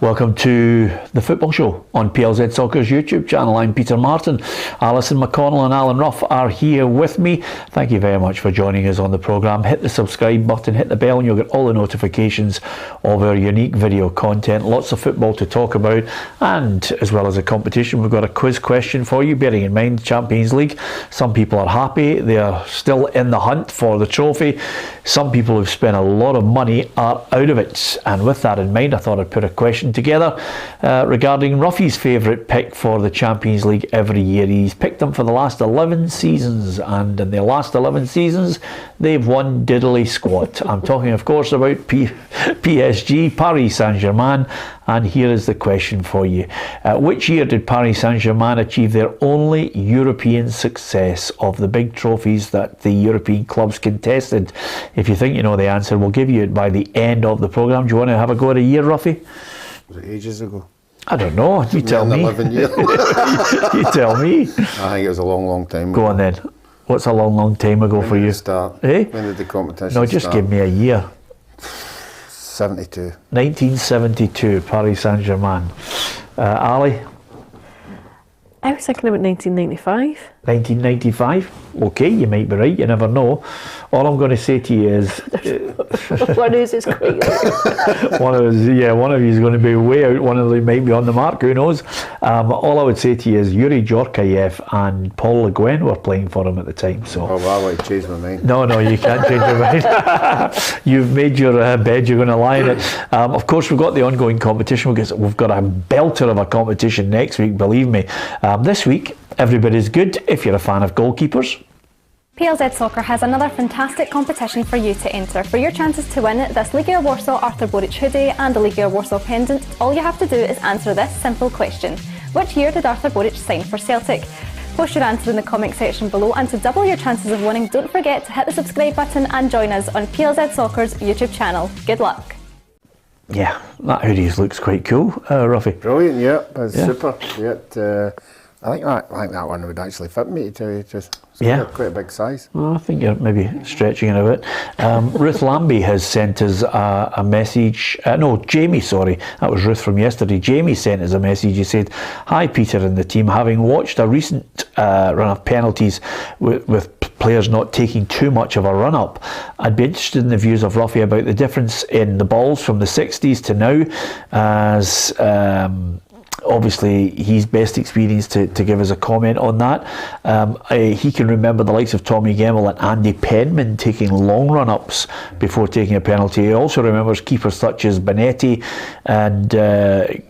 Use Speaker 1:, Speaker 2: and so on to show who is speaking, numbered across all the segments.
Speaker 1: Welcome to the Football Show on PLZ Soccer's YouTube channel. I'm Peter Martin. Alison McConnell and Alan Ruff are here with me. Thank you very much for joining us on the programme. Hit the subscribe button, hit the bell, and you'll get all the notifications of our unique video content. Lots of football to talk about, and as well as a competition, we've got a quiz question for you, bearing in mind Champions League. Some people are happy, they are still in the hunt for the trophy. Some people who've spent a lot of money are out of it, and with that in mind, I thought I'd put a question together regarding Ruffy's favourite pick for the Champions League every year. He's picked them for the last 11 seasons, and in their last 11 seasons they've won diddly squat. I'm talking of course about PSG, Paris Saint-Germain, and here is the question for you. Which year did Paris Saint-Germain achieve their only European success of the big trophies that the European clubs contested? If you think you know the answer, we'll give you it by the end of the programme. Do you want to have a go at a year, Ruffy?
Speaker 2: Was it ages ago?
Speaker 1: I don't know. You tell me.
Speaker 2: 11 years.
Speaker 1: You tell me.
Speaker 2: I think it was a long time ago.
Speaker 1: Go on then. What's a long time ago for you?
Speaker 2: When did it start?
Speaker 1: Eh?
Speaker 2: When did the competition
Speaker 1: No, just
Speaker 2: start?
Speaker 1: give me a year.
Speaker 2: 72.
Speaker 1: 1972, Paris Saint-Germain. Ali?
Speaker 3: I was thinking about 1995.
Speaker 1: 1995? Okay, you might be right, you never know. All I'm going to say to you is...
Speaker 3: One is great.
Speaker 1: one of you is going to be way out, one of them might be on the mark, who knows. All I would say to you is Yuri Djorkaeff and Paul Le Guen were playing for him at the time. So.
Speaker 2: Oh, well, I like to change my mind.
Speaker 1: No, you can't change your mind. You've made your bed, you're going to lie in it. Of course, we've got the ongoing competition because we've got a belter of a competition next week, believe me. This week, everybody's good if you're a fan of goalkeepers.
Speaker 4: PLZ Soccer has another fantastic competition for you to enter. For your chances to win this Legia Warsaw Arthur Boric hoodie and the Legia Warsaw pendant, all you have to do is answer this simple question. Which year did Arthur Boric sign for Celtic? Post your answer in the comment section below, and to double your chances of winning, don't forget to hit the subscribe button and join us on PLZ Soccer's YouTube channel. Good luck.
Speaker 1: Yeah, that hoodie looks quite cool, Ruffy.
Speaker 2: Brilliant, yeah. It's super. Yeah, I think that one would actually fit me, to tell you the truth. It's quite a big size.
Speaker 1: Well, I think you're maybe stretching it a bit. Ruth Lambie has sent us a message. No, Jamie, sorry. That was Ruth from yesterday. Jamie sent us a message. He said, "Hi Peter and the team. Having watched a recent run of penalties with players not taking too much of a run-up, I'd be interested in the views of Ruffy about the difference in the balls from the 60s to now, as... obviously he's best experienced to give us a comment on that. He can remember the likes of Tommy Gemmell and Andy Penman taking long run-ups before taking a penalty. He also remembers keepers such as Benetti and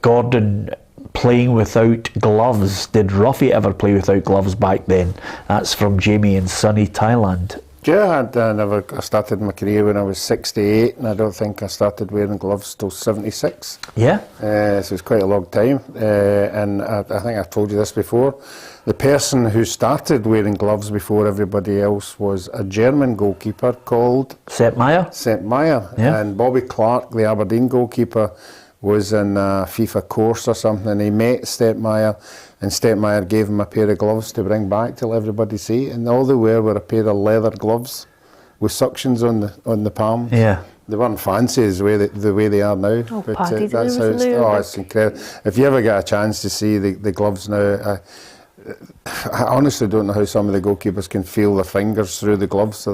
Speaker 1: Gordon playing without gloves. Did Ruffy ever play without gloves back then?" That's from Jamie in sunny Thailand.
Speaker 2: Yeah, I started my career when I was 68, and I don't think I started wearing gloves till 76.
Speaker 1: Yeah?
Speaker 2: So it's quite a long time, and I think I've told you this before. The person who started wearing gloves before everybody else was a German goalkeeper called...
Speaker 1: Sepp Maier?
Speaker 2: Sepp Maier.
Speaker 1: Yeah.
Speaker 2: And Bobby Clark, the Aberdeen goalkeeper, was in a FIFA course or something, and he met Sepp Maier, and Sepp Maier gave him a pair of gloves to bring back to let everybody see, and all they were a pair of leather gloves with suctions on the palms.
Speaker 1: Yeah.
Speaker 2: They weren't fancy as the way they are now.
Speaker 3: Oh,
Speaker 2: but
Speaker 3: Paddy,
Speaker 2: that's how it's incredible. If you ever get a chance to see the gloves now, I honestly don't know how some of the goalkeepers can feel their fingers through the gloves. They're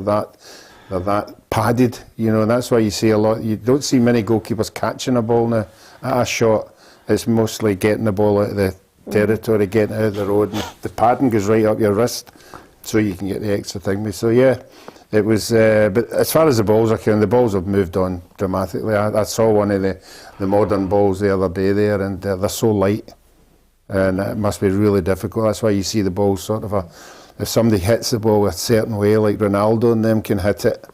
Speaker 2: that padded, and that's why you see a lot. You don't see many goalkeepers catching a ball now at a shot. It's mostly getting the ball out of the territory, getting out of the road, and the padding goes right up your wrist so you can get the extra thing. So yeah, it was, but as far as the balls are concerned, the balls have moved on dramatically. I saw one of the modern balls the other day there, and they're so light, and it must be really difficult. That's why you see the balls sort of if somebody hits the ball a certain way, like Ronaldo and them can hit it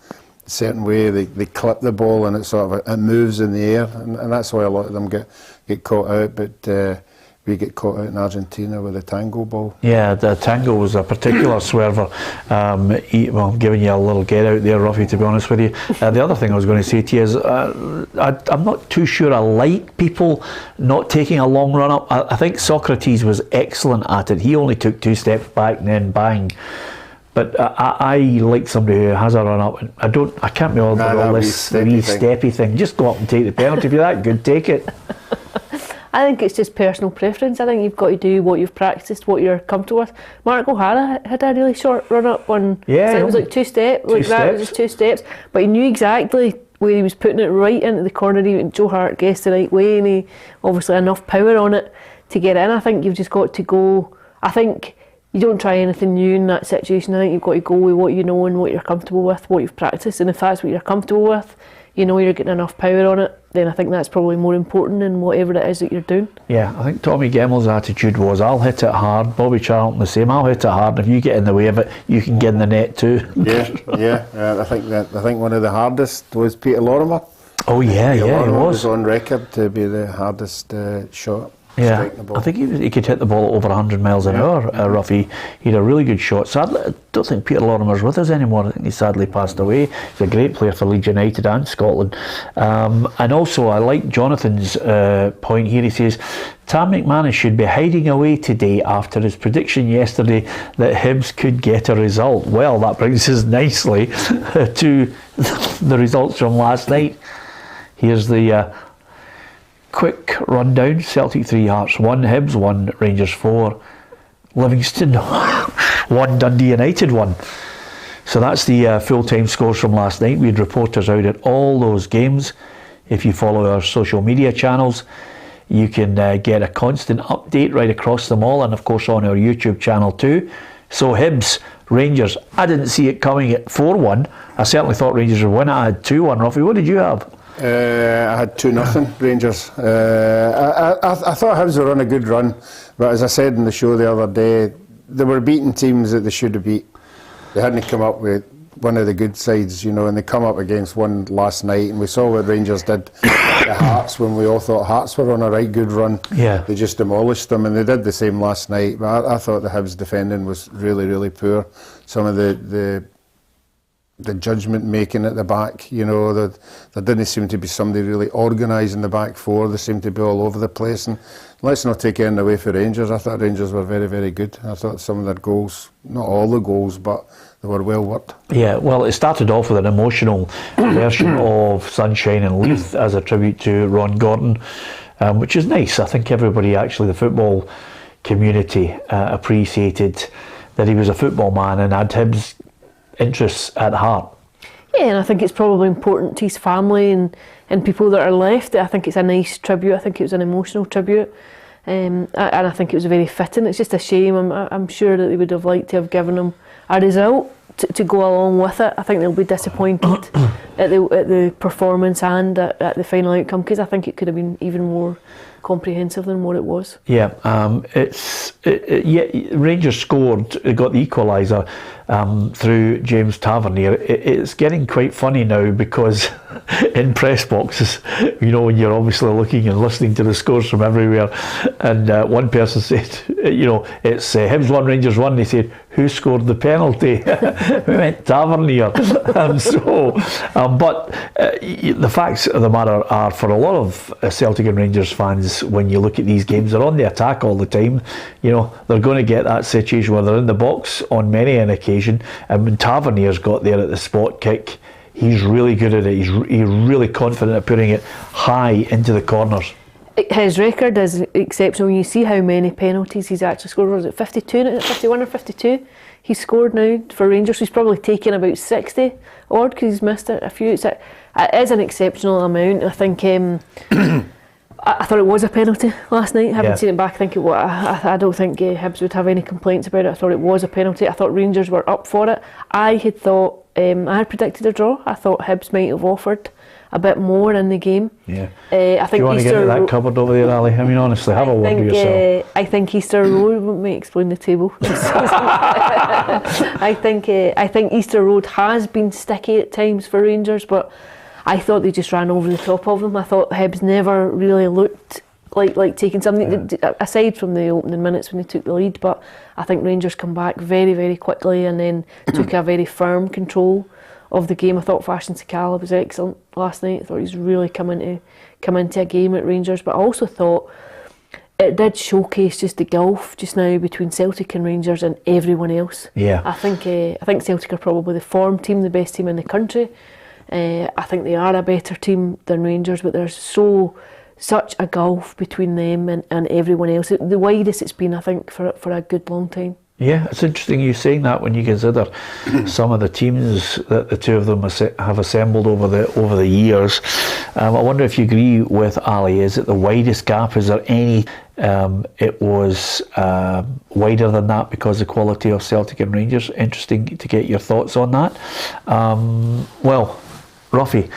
Speaker 2: a certain way, they clip the ball and it moves in the air, and that's why a lot of them get caught out. But we get caught out in Argentina with a tango ball. Yeah,
Speaker 1: the tango was a particular swerver. I'm giving you a little get out there, Ruffy, to be honest with you. The other thing I was going to say to you is I'm not too sure I like people not taking a long run up. I think Socrates was excellent at it. He only took 2 steps back and then bang. But I like somebody who has a run up. I can't be all this wee steppy thing. Just go up and take the penalty. If you're that good, take it.
Speaker 3: I think it's just personal preference. I think you've got to do what you've practiced, what you're comfortable with. Mark O'Hara had a really short run up on.
Speaker 1: Yeah,
Speaker 3: it was like 2 steps.
Speaker 1: Two
Speaker 3: That was
Speaker 1: steps.
Speaker 3: just 2 steps, but he knew exactly where he was putting it right into the corner. Joe Hart guessed the right way, and he obviously had enough power on it to get in. I think you've just got to go. I think you don't try anything new in that situation. I think you've got to go with what you know and what you're comfortable with, what you've practiced. And if that's what you're comfortable with, you know you're getting enough power on it, then I think that's probably more important than whatever it is that you're doing.
Speaker 1: Yeah, I think Tommy Gemmell's attitude was, I'll hit it hard. Bobby Charlton the same, I'll hit it hard. If you get in the way of it, you can get in the net too.
Speaker 2: I think one of the hardest was Peter Lorimer.
Speaker 1: Oh yeah,
Speaker 2: Peter
Speaker 1: he
Speaker 2: Lorimer
Speaker 1: was.
Speaker 2: on record to be the hardest shot.
Speaker 1: Yeah,
Speaker 2: striking the ball.
Speaker 1: I think he could hit the ball at over 100 miles an hour, Ruffy. He had a really good shot. Sadly, I don't think Peter Lorimer's with us anymore. I think he sadly passed away. He's a great player for Leeds United and Scotland. And also, I like Jonathan's point here. He says, Tam McManus should be hiding away today after his prediction yesterday that Hibs could get a result. Well, that brings us nicely to the results from last night. Here's the quick rundown. Celtic 3, Hearts 1, Hibs 1, Rangers 4, Livingston 1, Dundee United 1. So that's the full-time scores from last night. We had reporters out at all those games. If you follow our social media channels, you can get a constant update right across them all, and of course on our YouTube channel too. So Hibs, Rangers, I didn't see it coming at 4-1. I certainly thought Rangers would win it. I had 2-1. Ruffy, what did you have?
Speaker 2: I had 2-0 Rangers. I thought Hibs were on a good run, but as I said in the show the other day, they were beating teams that they should have beat. They hadn't come up with one of the good sides, and they come up against one last night, and we saw what Rangers did to Hearts when we all thought Hearts were on a right good run.
Speaker 1: Yeah.
Speaker 2: They just demolished them, and they did the same last night. But I thought the Hibs defending was really, really poor. Some of the judgment making at the back, there didn't seem to be somebody really organising the back four. They seemed to be all over the place. And let's not take anything away for Rangers. I thought Rangers were very, very good. I thought some of their goals, not all the goals, but they were well worked. Yeah,
Speaker 1: well, it started off with an emotional version of Sunshine and Leith as a tribute to Ron Gordon, which is nice. I think everybody, actually, the football community appreciated that he was a football man and had Hibs interests at heart.
Speaker 3: Yeah, and I think it's probably important to his family and people that are left. I think it's a nice tribute. I think it was an emotional tribute, and I think it was very fitting. It's just a shame. I'm sure that they would have liked to have given him a result to go along with it. I think they'll be disappointed at the performance and at the final outcome, because I think it could have been even more comprehensive than what it was.
Speaker 1: Yeah, Rangers scored, got the equaliser through James Tavernier. It's getting quite funny now, because in press boxes, when you're obviously looking and listening to the scores from everywhere, and one person said, it's Hibs 1, Rangers 1. They said, who scored the penalty? We meant Tavernier. But the facts of the matter are, for a lot of Celtic and Rangers fans, when you look at these games, they're on the attack all the time. They're going to get that situation where they're in the box on many an occasion, and when Tavernier's got there at the spot kick, he's really good at it. He's really confident at putting it high into the corners.
Speaker 3: His record is exceptional. You see how many penalties he's actually scored. Was it 52, 51 or 52? He's scored now for Rangers. He's probably taken about 60 odd, because he's missed a few. It is an exceptional amount. I think I thought it was a penalty last night. I haven't seen it back. I don't think Hibs would have any complaints about it. I thought it was a penalty. I thought Rangers were up for it. I had thought, I had predicted a draw. I thought Hibs might have offered a bit more in the game.
Speaker 1: Yeah.
Speaker 3: I think
Speaker 1: do you want to get into that cupboard over there, Ali? I mean, honestly, have a word with yourself.
Speaker 3: I think Easter Road may explain the table. I think Easter Road has been sticky at times for Rangers, but I thought they just ran over the top of them. I thought Hibs never really looked like taking something, aside from the opening minutes when they took the lead. But I think Rangers come back very, very quickly and then took a very firm control of the game. I thought Fashion Sakala was excellent last night. I thought he's really come into a game at Rangers, but I also thought it did showcase just the gulf just now between Celtic and Rangers and everyone else.
Speaker 1: Yeah,
Speaker 3: I think Celtic are probably the form team, the best team in the country. I think they are a better team than Rangers, but they're so such a gulf between them and everyone else. The widest it's been, I think, for a good long time.
Speaker 1: Yeah, it's interesting you saying that when you consider some of the teams that the two of them have assembled over the years. I wonder if you agree with Ali. Is it the widest gap? Is there any? It was wider than that because of the quality of Celtic and Rangers. Interesting to get your thoughts on that. Well, Ruffy,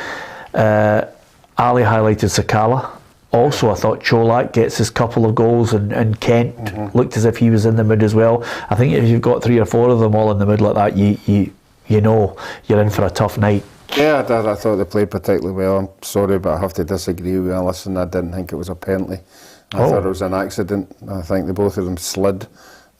Speaker 1: Ali highlighted Sakala. Also, I thought Cholak gets his couple of goals, and Kent looked as if he was in the mood as well. I think if you've got 3 or 4 of them all in the mood like that, you know you're in for a tough night.
Speaker 2: Yeah, I thought they played particularly well. I'm sorry, but I have to disagree with Alison. I didn't think it was a penalty. I thought it was an accident. I think both of them slid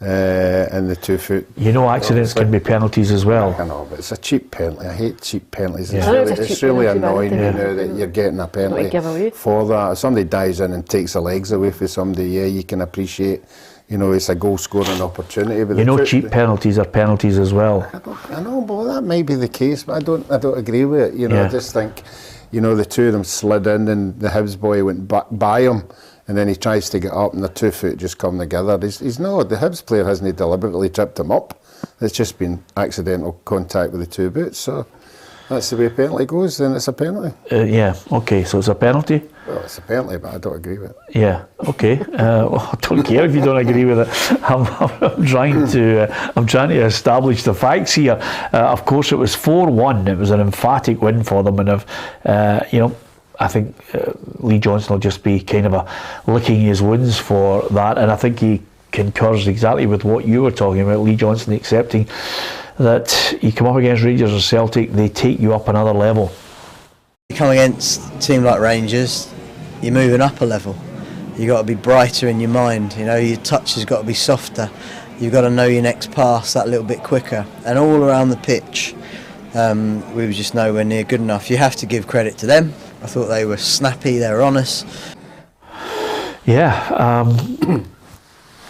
Speaker 2: in the 2 foot.
Speaker 1: You know, accidents can be penalties as well.
Speaker 2: I know, but it's a cheap penalty. I hate cheap penalties.
Speaker 1: Yeah.
Speaker 2: It's really annoying that you're getting a penalty for that. If somebody dives in and takes the legs away from somebody, yeah, you can appreciate. It's a goal scoring opportunity. But
Speaker 1: cheap penalties are penalties as well.
Speaker 2: I know, but that might be the case. But I don't agree with it. I just think, the two of them slid in, and the Hibs boy went by him. And then he tries to get up, and the 2 foot just come together. He's not. The Hibs player hasn't deliberately tripped him up. It's just been accidental contact with the 2 boots. So that's the way a penalty goes. Then it's a penalty.
Speaker 1: Yeah. Okay. So it's a penalty.
Speaker 2: Well, it's a penalty, but I don't agree with it.
Speaker 1: Yeah. Okay. I don't care if you don't agree with it. I'm trying to establish the facts here. Of course, it was 4-1. It was an emphatic win for them, and I think Lee Johnson will just be kind of licking his wounds for that, and I think he concurs exactly with what you were talking about. Lee Johnson accepting that you come up against Rangers or Celtic, they take you up another level.
Speaker 5: You come against a team like Rangers, you're moving up a level. You've got to be brighter in your mind. Your touch has got to be softer. You've got to know your next pass that little bit quicker. And all around the pitch, we were just nowhere near good enough. You have to give credit to them. I thought they were snappy, they were honest.
Speaker 1: Yeah.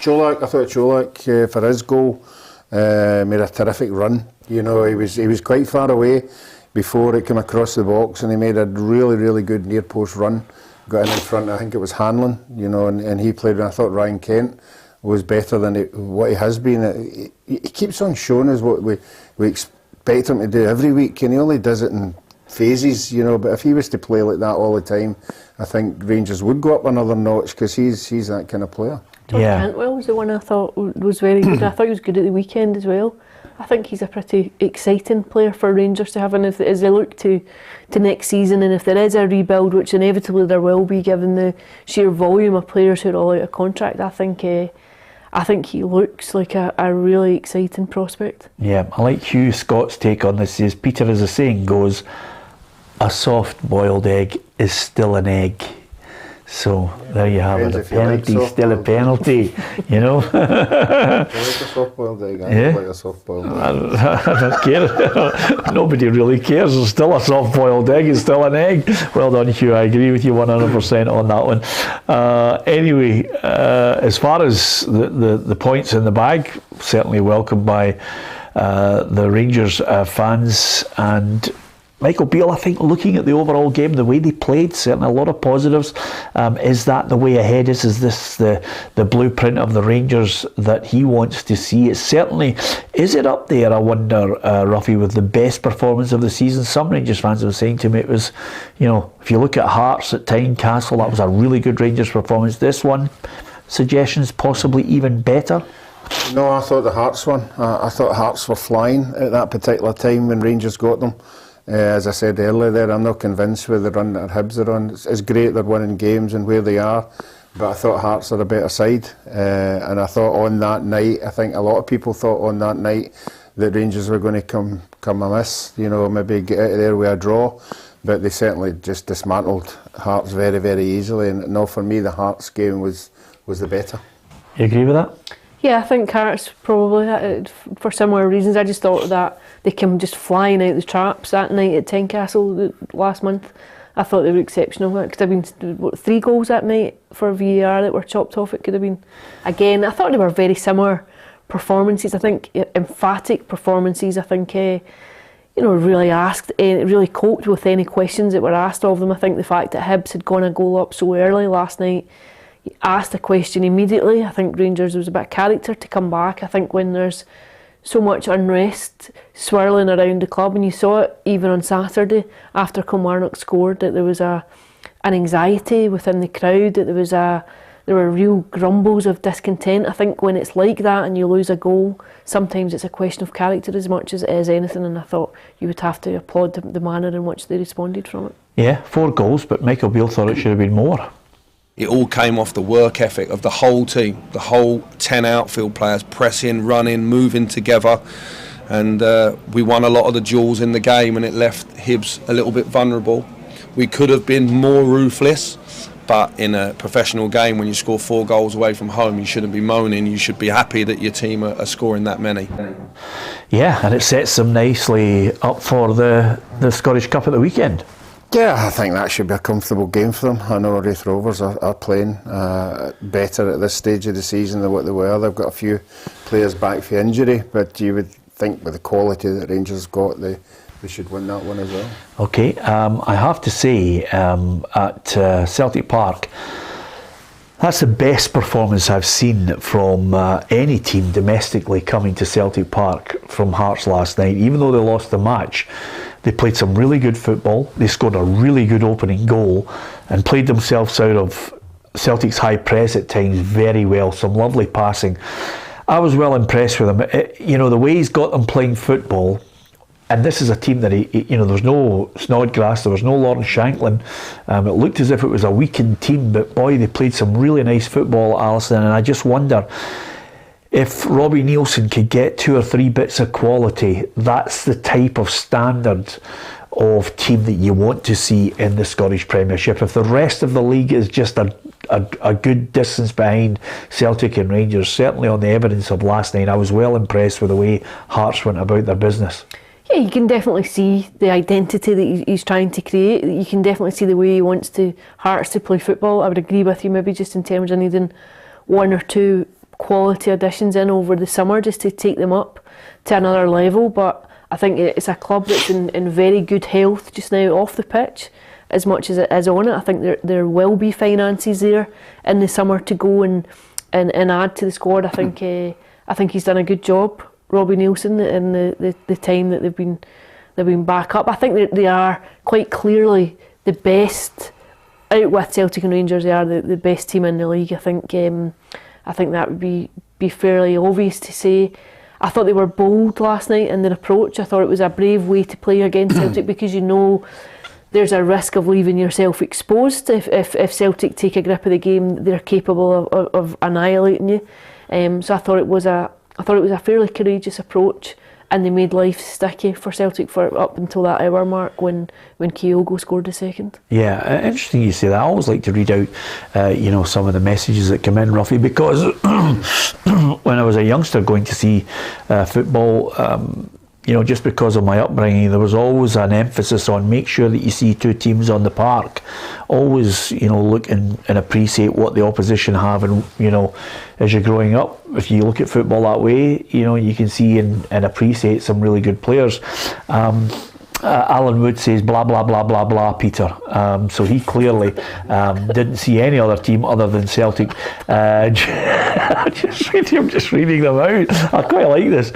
Speaker 2: Cholak, I thought Cholak, for his goal, made a terrific run. He was quite far away before it came across the box, and he made a really, really good near post run. Got in front, I think it was Hanlon, and he played. And I thought Ryan Kent was better than what he has been. He keeps on showing us what we expect him to do every week, and he only does it in phases, but if he was to play like that all the time, I think Rangers would go up another notch, because he's that kind of player.
Speaker 3: Tom Cantwell was the one I thought was very good. I thought he was good at the weekend as well. I think he's a pretty exciting player for Rangers to have, and as they look to next season, and if there is a rebuild, which inevitably there will be given the sheer volume of players who are all out of contract, I think he looks like a really exciting prospect. Yeah,
Speaker 1: I like Hugh Scott's take on this. Is Peter, as the saying goes, a soft-boiled egg is still an egg. So there you have it. A penalty, still a penalty.
Speaker 2: I like a soft-boiled egg. I don't like a soft-boiled egg.
Speaker 1: I don't care. Nobody really cares. It's still a soft-boiled egg. It's still an egg. Well done, Hugh. I agree with you 100% on that one. Anyway, as far as the points in the bag, certainly welcomed by the Rangers fans, and Michael Beale, I think, looking at the overall game, the way they played, certainly a lot of positives. Is that the way ahead? Is this the blueprint of the Rangers that he wants to see? It's certainly, is it up there, I wonder, Ruffy, with the best performance of the season? Some Rangers fans were saying to me it was, if you look at Hearts at Tynecastle, that was a really good Rangers performance. This one, suggestions possibly even better?
Speaker 2: No, I thought the Hearts one. I thought Hearts were flying at that particular time when Rangers got them. As I said earlier there, I'm not convinced with the run that Hibs are on. It's great they're winning games and where they are, but I thought Hearts are a better side. And I thought on that night, I think a lot of people thought on that night that Rangers were going to come amiss, maybe get out of there with a draw. But they certainly just dismantled Hearts very, very easily. And no, for me, the Hearts game was the better.
Speaker 1: You agree with that?
Speaker 3: Yeah, I think Hearts probably, for similar reasons. I just thought that they came just flying out the traps that night at Tynecastle last month. I thought they were exceptional. It could have been 3 goals that night for VAR that were chopped off. It could have been, again, I thought they were very similar performances. I think emphatic performances. I think really coped with any questions that were asked of them. I think the fact that Hibs had gone a goal up so early last night, asked a question immediately. I think Rangers was a bit of character to come back. I think when there's so much unrest swirling around the club, and you saw it even on Saturday after Kilmarnock scored, that there was an anxiety within the crowd, that there were real grumbles of discontent. I think when it's like that and you lose a goal, sometimes it's a question of character as much as it is anything, and I thought you would have to applaud the manner in which they responded from it.
Speaker 1: Yeah, 4 goals, but Michael Beale thought it should have been more.
Speaker 6: It all came off the work ethic of the whole team, the whole 10 outfield players pressing, running, moving together, and we won a lot of the duels in the game, and it left Hibs a little bit vulnerable. We could have been more ruthless, but in a professional game, when you score 4 goals away from home, you shouldn't be moaning. You should be happy that your team are scoring that many.
Speaker 1: Yeah, and it sets them nicely up for the Scottish Cup at the weekend.
Speaker 2: Yeah, I think that should be a comfortable game for them. I know Wraith Rovers are playing better at this stage of the season than what they were. They've got a few players back for injury, but you would think with the quality that Rangers got, they should win that one as well.
Speaker 1: Okay, I have to say at Celtic Park, that's the best performance I've seen from any team domestically coming to Celtic Park from Hearts last night. Even though they lost the match, they played some really good football. They scored a really good opening goal and played themselves out of Celtic's high press at times very well. Some lovely passing. I was well impressed with him. The way he's got them playing football. And this is a team that, there was no Snodgrass, there was no Lawrence Shanklin. It looked as if it was a weakened team, but boy, they played some really nice football, Alison. And I just wonder if Robbie Neilson could get 2 or 3 bits of quality. That's the type of standard of team that you want to see in the Scottish Premiership. If the rest of the league is just a good distance behind Celtic and Rangers, certainly on the evidence of last night, I was well impressed with the way Hearts went about their business.
Speaker 3: Yeah, you can definitely see the identity that he's trying to create. You can definitely see the way he wants Hearts to play football. I would agree with you, maybe just in terms of needing 1 or 2 quality additions in over the summer just to take them up to another level. But I think it's a club that's in very good health just now off the pitch as much as it is on it. I think there will be finances there in the summer to go and add to the squad. I think he's done a good job, Robbie Neilson, in the time that they've been back up. I think they are quite clearly the best out with Celtic and Rangers. They are the best team in the league. I think that would be fairly obvious to say. I thought they were bold last night in their approach. I thought it was a brave way to play against Celtic because there's a risk of leaving yourself exposed. If Celtic take a grip of the game, they're capable of annihilating you. So I thought it was a fairly courageous approach, and they made life sticky for Celtic for up until that hour mark when Kyogo scored the second. Yeah,
Speaker 1: interesting you say that. I always like to read out some of the messages that come in, Ruffy, because when I was a youngster going to see football, just because of my upbringing, there was always an emphasis on make sure that you see 2 teams on the park. Always, look and appreciate what the opposition have, and as you're growing up, if you look at football that way, you can see and appreciate some really good players. Alan Wood says blah blah blah blah blah, Peter. So he clearly didn't see any other team other than Celtic. I'm just reading them out. I quite like this.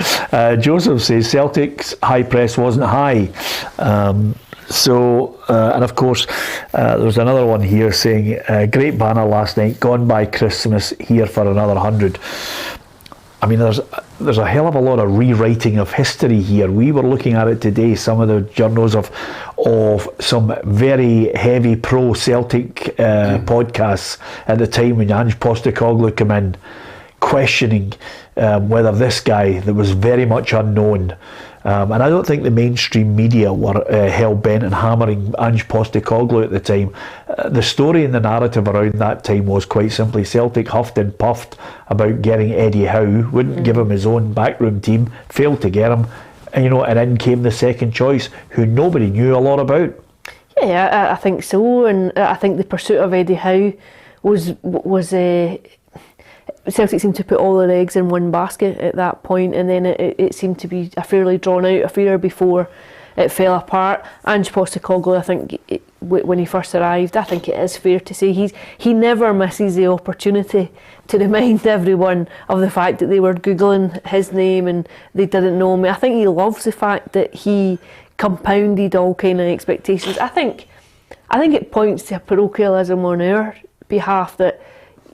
Speaker 1: Joseph says Celtic's high press wasn't high. And of course, there's another one here saying great banner last night, gone by Christmas, here for another 100. I mean, there's a hell of a lot of rewriting of history here. We were looking at it today, some of the journals of some very heavy pro-Celtic podcasts at the time when Ange Postecoglou came in, questioning whether this guy that was very much unknown, and I don't think the mainstream media were hell-bent on hammering Ange Postecoglou at the time. The story and the narrative around that time was quite simply Celtic huffed and puffed about getting Eddie Howe, wouldn't give him his own backroom team, failed to get him, and in came the second choice, who nobody knew a lot about. Yeah, I think so, and I think the pursuit of Eddie Howe was Celtic seemed to put all their eggs in one basket at that point, and then it seemed to be a fairly drawn out affair before
Speaker 3: it fell apart. Ange Postecoglou, I think, when he first arrived, I think it is fair to say he never misses the opportunity to remind everyone of the fact that they were Googling his name and they didn't know me. I think he loves the fact that he compounded all kind of expectations. I think it points to a parochialism on our behalf that,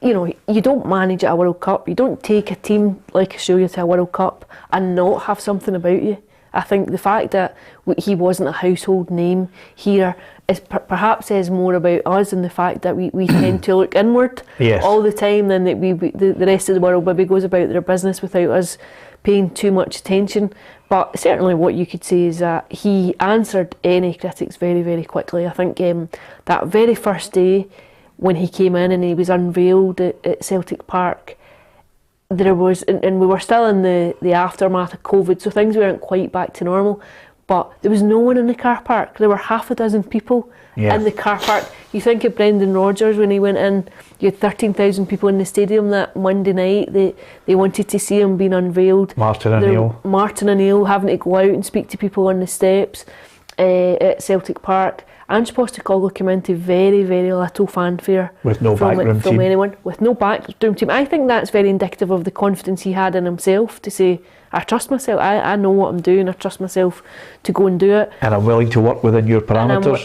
Speaker 3: you know, you don't manage at a World Cup, you don't take a team like Australia to a World Cup and not have something about you. I think the fact that he wasn't a household name here is perhaps says more about us and the fact that we tend to look inward all the time, than that the rest of the world maybe goes about their business without us paying too much attention. But certainly what you could say is that he answered any critics very, very quickly. I think that very first day when he came in and he was unveiled at Celtic Park, there was, and we were still in the aftermath of COVID, so things weren't quite back to normal, but there was no one in the car park. There were half a dozen people in the car park. You think of Brendan Rodgers when he went in, you had 13,000 people in the stadium that Monday night. They wanted to see him being unveiled. Martin O'Neill having to go out and speak to people on the steps at Celtic Park. Ange Postecoglou came into very, very little fanfare
Speaker 1: with no backroom
Speaker 3: from
Speaker 1: team.
Speaker 3: anyone, with no backroom team. I think that's very indicative of the confidence he had in himself to say, I trust myself, I know what I'm doing, I trust myself to go and do it.
Speaker 1: And I'm willing to work within your parameters.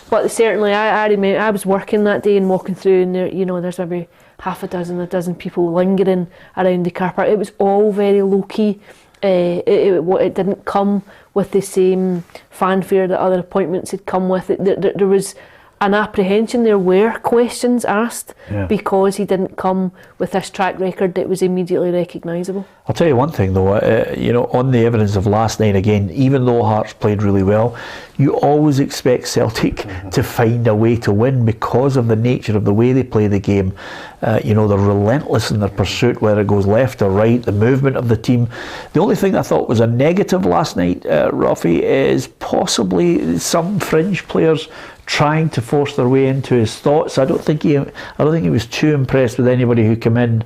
Speaker 3: But certainly I remember I was working that day and walking through, and there, you know, there's maybe a dozen people lingering around the car park. It was all very low key. It didn't come with the same fanfare that other appointments had come with. There was an apprehension, there were questions asked because he didn't come with this track record that was immediately recognisable.
Speaker 1: I'll tell you one thing though, you know, on the evidence of last night again, even though Hearts played really well, you always expect Celtic to find a way to win because of the nature of the way they play the game. You know, they're relentless in their pursuit, whether it goes left or right, the movement of the team. The only thing I thought was a negative last night, Ruffy, is possibly some fringe players trying to force their way into his thoughts. I don't think he was too impressed with anybody who came in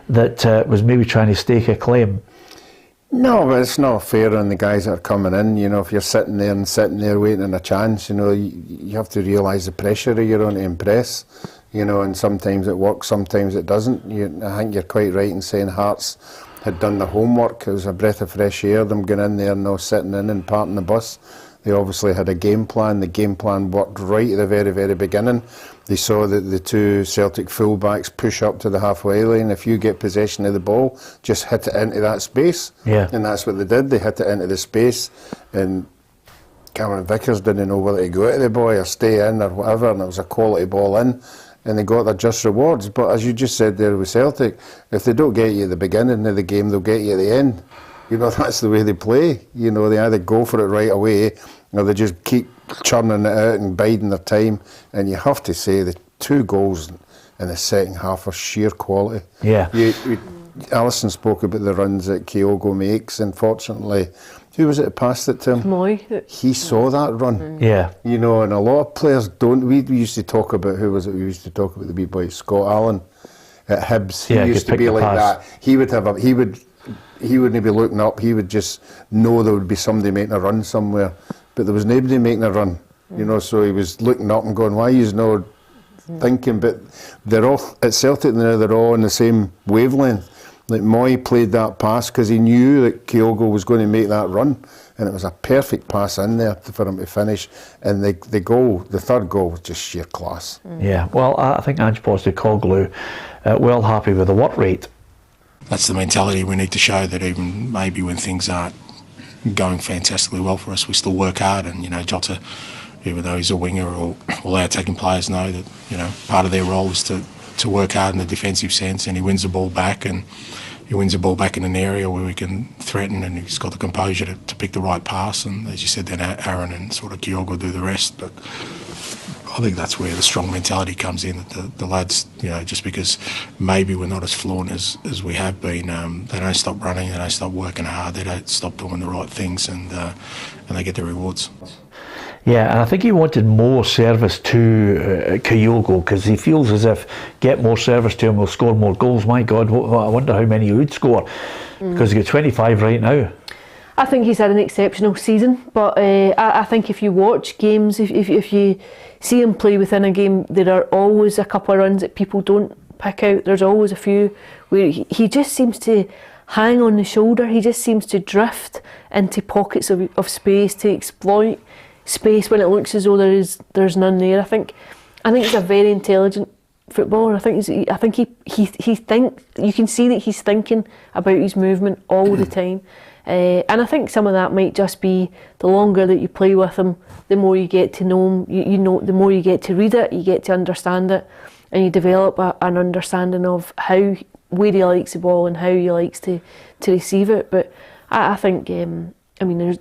Speaker 1: that was maybe trying to stake a claim.
Speaker 2: No, but it's not fair on the guys that are coming in. You know, if you're sitting there waiting on a chance, you know, you have to realise the pressure you're on to impress. You know, and sometimes it works, sometimes it doesn't. I think you're quite right in saying Hearts had done the homework. It was a breath of fresh air, them going in there and now sitting in and parting the bus. They obviously had a game plan. The game plan worked right at the very, very beginning. They saw that the two Celtic fullbacks push up to the halfway line. If you get possession of the ball, just hit it into that space.
Speaker 1: Yeah.
Speaker 2: And that's what they did. They hit it into the space. And Cameron Vickers didn't know whether to go to the boy or stay in or whatever. And it was a quality ball in. And they got their just rewards. But as you just said there with Celtic, if they don't get you at the beginning of the game, they'll get you at the end. You know, that's the way they play. You know, they either go for it right away or they just keep churning it out and biding their time. And you have to say the two goals in the second half are sheer quality.
Speaker 1: Yeah.
Speaker 2: Alison spoke about the runs that Kyogo makes. Unfortunately, who was it that passed it to him?
Speaker 3: Moy.
Speaker 2: He saw that run.
Speaker 1: Yeah.
Speaker 2: You know, and a lot of players don't. We used to talk about, who was it? We used to talk about the wee boy, Scott Allen at Hibs. He used to be like that. He wouldn't be looking up. He would just know there would be somebody making a run somewhere, but there was nobody making a run. You know, so he was looking up and going, "Why he's not thinking?" But they're all at Celtic now. They're all on the same wavelength. Like Moy played that pass because he knew that Kyogo was going to make that run, and it was a perfect pass in there for him to finish. And the third goal, was just sheer class.
Speaker 1: Yeah. Well, I think Ange Postecoglou well happy with the work rate.
Speaker 7: That's the mentality we need to show, that even maybe when things aren't going fantastically well for us, we still work hard. And, you know, Jota, even though he's a winger, or all our attacking players know that, you know, part of their role is to work hard in the defensive sense, and he wins the ball back, and he wins the ball back in an area where we can threaten, and he's got the composure to pick the right pass. And as you said, then Aaron and sort of Kyogo do the rest. But I think that's where the strong mentality comes in, that the lads, you know, just because maybe we're not as fluent as we have been, they don't stop running, they don't stop working hard, they don't stop doing the right things, and they get their rewards.
Speaker 1: Yeah, and I think he wanted more service to Kyogo, because he feels as if get more service to him will score more goals. My God, I wonder how many he would score, because he got 25 right now.
Speaker 3: I think he's had an exceptional season, but I think if you watch games, if you see him play within a game, there are always a couple of runs that people don't pick out. There's always a few where he just seems to hang on the shoulder. He just seems to drift into pockets of space, to exploit space when it looks as though there's none there. I think he's a very intelligent footballer. I think he think you can see that he's thinking about his movement all the time. And I think some of that might just be the longer that you play with him, the more you get to know him. You know, the more you get to read it, you get to understand it, and you develop an understanding of where he likes the ball and how he likes to receive it. But I think, there's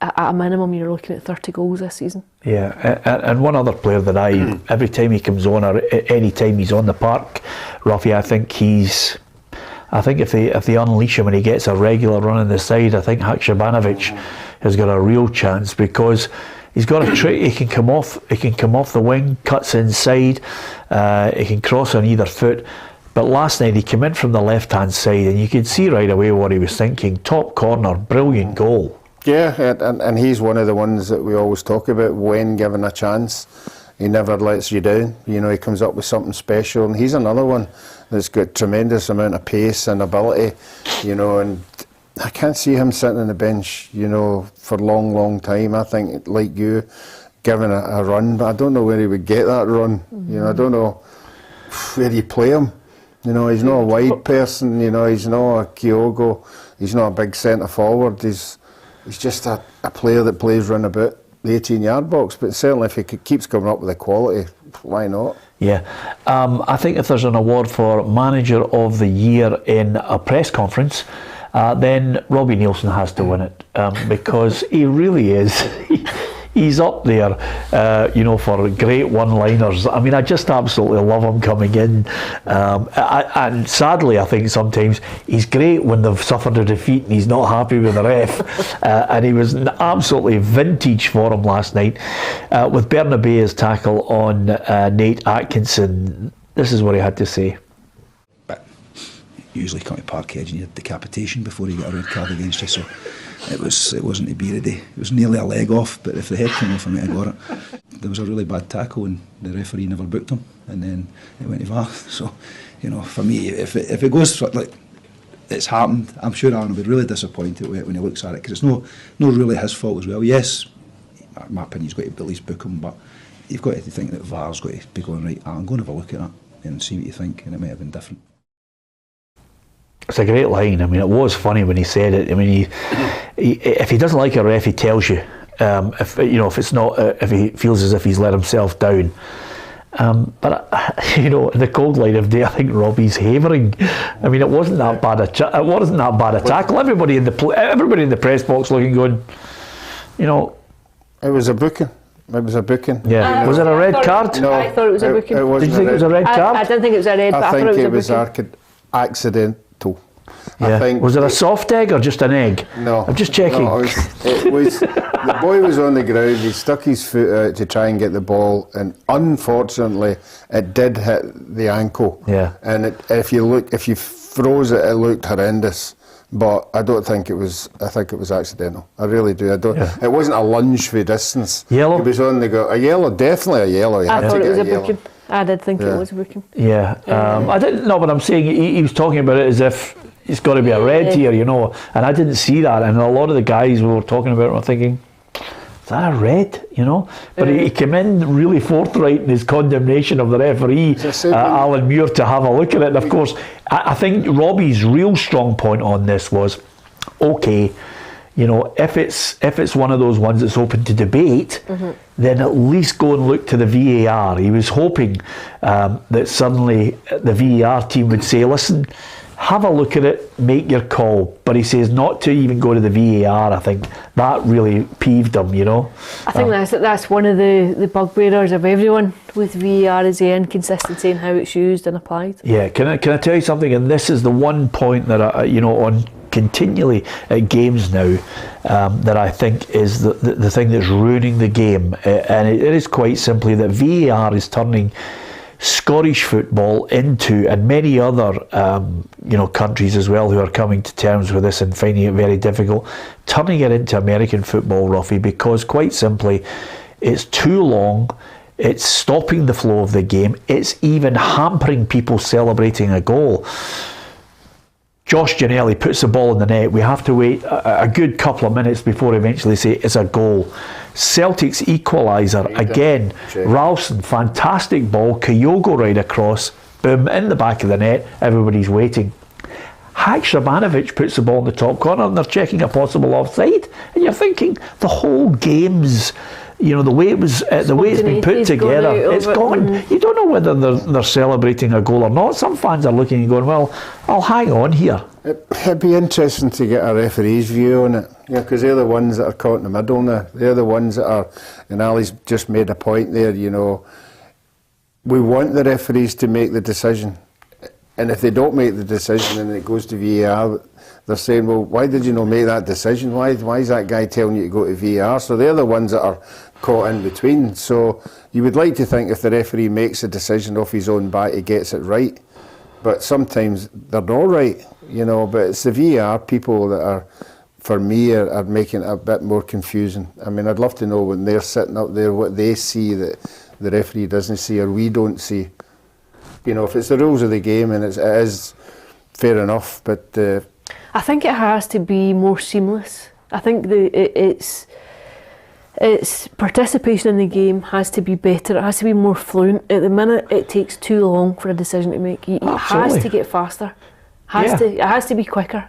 Speaker 3: at a minimum you're looking at 30 goals this season.
Speaker 1: Yeah, and one other player that every time he comes on or any time he's on the park, Ruffy, I think if they unleash him and he gets a regular run on the side, I think Haksabanovic has got a real chance, because he's got a trick. He can come off the wing, cuts inside, he can cross on either foot. But last night he came in from the left hand side and you could see right away what he was thinking. Top corner, brilliant goal.
Speaker 2: Yeah, and he's one of the ones that we always talk about when given a chance. He never lets you down. You know, he comes up with something special, and he's another one that's got tremendous amount of pace and ability, you know, and I can't see him sitting on the bench, you know, for a long, long time. I think, like you, given a run, but I don't know where he would get that run. You know, I don't know where you play him. You know, he's not a wide person, you know, he's not a Kyogo, he's not a big centre forward, he's just a player that plays round about the 18-yard box, but certainly if he keeps coming up with the quality, why not?
Speaker 1: Yeah, I think if there's an award for Manager of the Year in a press conference, then Robbie Neilson has to win it, because he really is. He's up there, for great one-liners. I mean, I just absolutely love him coming in. And sadly, I think sometimes he's great when they've suffered a defeat and he's not happy with the ref. And he was absolutely vintage for him last night. With Bernabé's tackle on Nate Atkinson, this is what he had to say.
Speaker 8: But usually come to Parkhead and you had decapitation before you got a red card against you, so it wasn't to be the day. It was nearly a leg off, but if the head came off I might have got it. There was a really bad tackle and the referee never booked him, and then it went to VAR. So, you know, for me, if it goes like it's happened, I'm sure Aaron will be really disappointed when he looks at it, because it's no really his fault as well. Yes, my opinion's got to at least book him, but you've got to think that VAR's got to be going, right, Aaron, go and have a look at that and see what you think, and it might have been different.
Speaker 1: It's a great line. I mean, it was funny when he said it. I mean, if he doesn't like a ref, he tells you. If he feels as if he's let himself down. But the cold light of day, I think Robbie's havering. I mean, it wasn't that bad a tackle. Everybody in the press box looking, going, you know.
Speaker 2: It was a booking.
Speaker 1: Yeah. Was it a red card?
Speaker 2: No,
Speaker 3: I thought it was a booking.
Speaker 2: Did
Speaker 1: you think it was a red card?
Speaker 3: I didn't think it was a red, but I thought it was a booking.
Speaker 2: Accidental.
Speaker 1: Yeah.
Speaker 2: I think
Speaker 1: was it a soft egg or just an egg?
Speaker 2: No.
Speaker 1: I'm just checking.
Speaker 2: No, it was the boy was on the ground, he stuck his foot out to try and get the ball, and unfortunately it did hit the ankle.
Speaker 1: Yeah.
Speaker 2: And if you froze it, it looked horrendous. But I don't think it was. I think it was accidental. I really do. It wasn't a lunge for distance.
Speaker 1: Yellow.
Speaker 2: He was on the go. A yellow, definitely a yellow.
Speaker 3: I thought it was a booking. I did think it was a booking.
Speaker 1: Yeah. I didn't know, but I'm saying he was talking about it as if it's got to be a red here, you know. And I didn't see that. And a lot of the guys we were talking about were thinking, is that a red, you know? But he came in really forthright in his condemnation of the referee, Alan Muir, to have a look at it. And of course, I think Robbie's real strong point on this was, okay, you know, if it's one of those ones that's open to debate, then at least go and look to the VAR. He was hoping that suddenly the VAR team would say, listen, have a look at it, make your call. But he says not to even go to the VAR. I think that really peeved him, you know.
Speaker 3: I think that's one of the bugbearers of everyone with VAR, is the inconsistency in how it's used and applied.
Speaker 1: Yeah, can I tell you something? And this is the one point that on continually at games now that I think is the thing that's ruining the game, and it is quite simply that VAR is turning Scottish football into, and many other countries as well who are coming to terms with this and finding it very difficult, turning it into American football, Ruffy, because quite simply it's too long, it's stopping the flow of the game, it's even hampering people celebrating a goal. Josh Ginnelly puts the ball in the net. We have to wait a good couple of minutes before eventually say it's a goal. Celtic's equaliser, again, Ralston, fantastic ball, Kyogo right across, boom, in the back of the net, everybody's waiting. Haksabanovic puts the ball in the top corner and they're checking a possible offside. And you're thinking, the whole game's, the way it was, the way it's been put together, it's gone. You don't know whether they're celebrating a goal or not. Some fans are looking and going, well, I'll hang on here.
Speaker 2: It'd be interesting to get a referee's view on it, because they're the ones that are caught in the middle now. They're the ones that are, and Ali's just made a point there, we want the referees to make the decision. And if they don't make the decision and it goes to VAR, they're saying, well, why did you not make that decision? Why is that guy telling you to go to VAR? So they're the ones that are caught in between. So you would like to think if the referee makes a decision off his own bat, he gets it right. But sometimes they're not right, but it's the VAR people that are, for me, are making it a bit more confusing. I mean, I'd love to know when they're sitting up there what they see that the referee doesn't see or we don't see. If it's the rules of the game, and it is fair enough, but
Speaker 3: I think it has to be more seamless. I think its participation in the game has to be better. It has to be more fluent. At the minute, it takes too long for a decision to make. It has to get faster. It has to be quicker.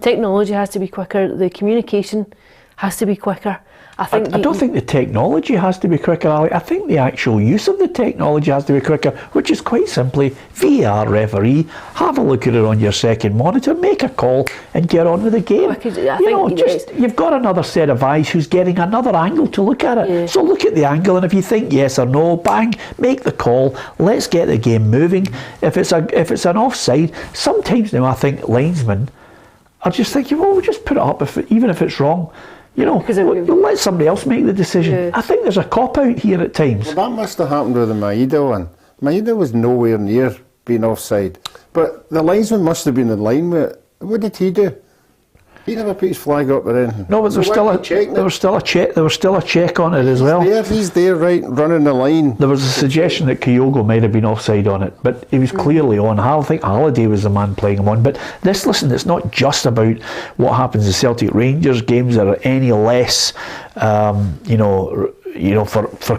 Speaker 3: Technology has to be quicker. The communication has to be quicker. I
Speaker 1: don't think the technology has to be quicker, Ali. I think the actual use of the technology has to be quicker, which is quite simply VAR referee, have a look at it on your second monitor, make a call and get on with the game. You've got another set of eyes who's getting another angle to look at it. Yeah. So look at the angle, and if you think yes or no, bang, make the call. Let's get the game moving. If it's an offside, sometimes now I think linesmen are just thinking, well, we'll just put it up even if it's wrong. We'll let somebody else make the decision. Yeah. I think there's a cop-out here at times.
Speaker 2: Well, that must have happened with the Maeda one. Maeda was nowhere near being offside. But the linesman must have been in line with it. What did he do? He never put his flag up or anything.
Speaker 1: No, but there was still a check on it as well.
Speaker 2: He's there, right, running the line.
Speaker 1: There was a suggestion that Kyogo might have been offside on it, but he was clearly on. I think Halliday was the man playing him on. But it's not just about what happens in Celtic Rangers games that are any less, for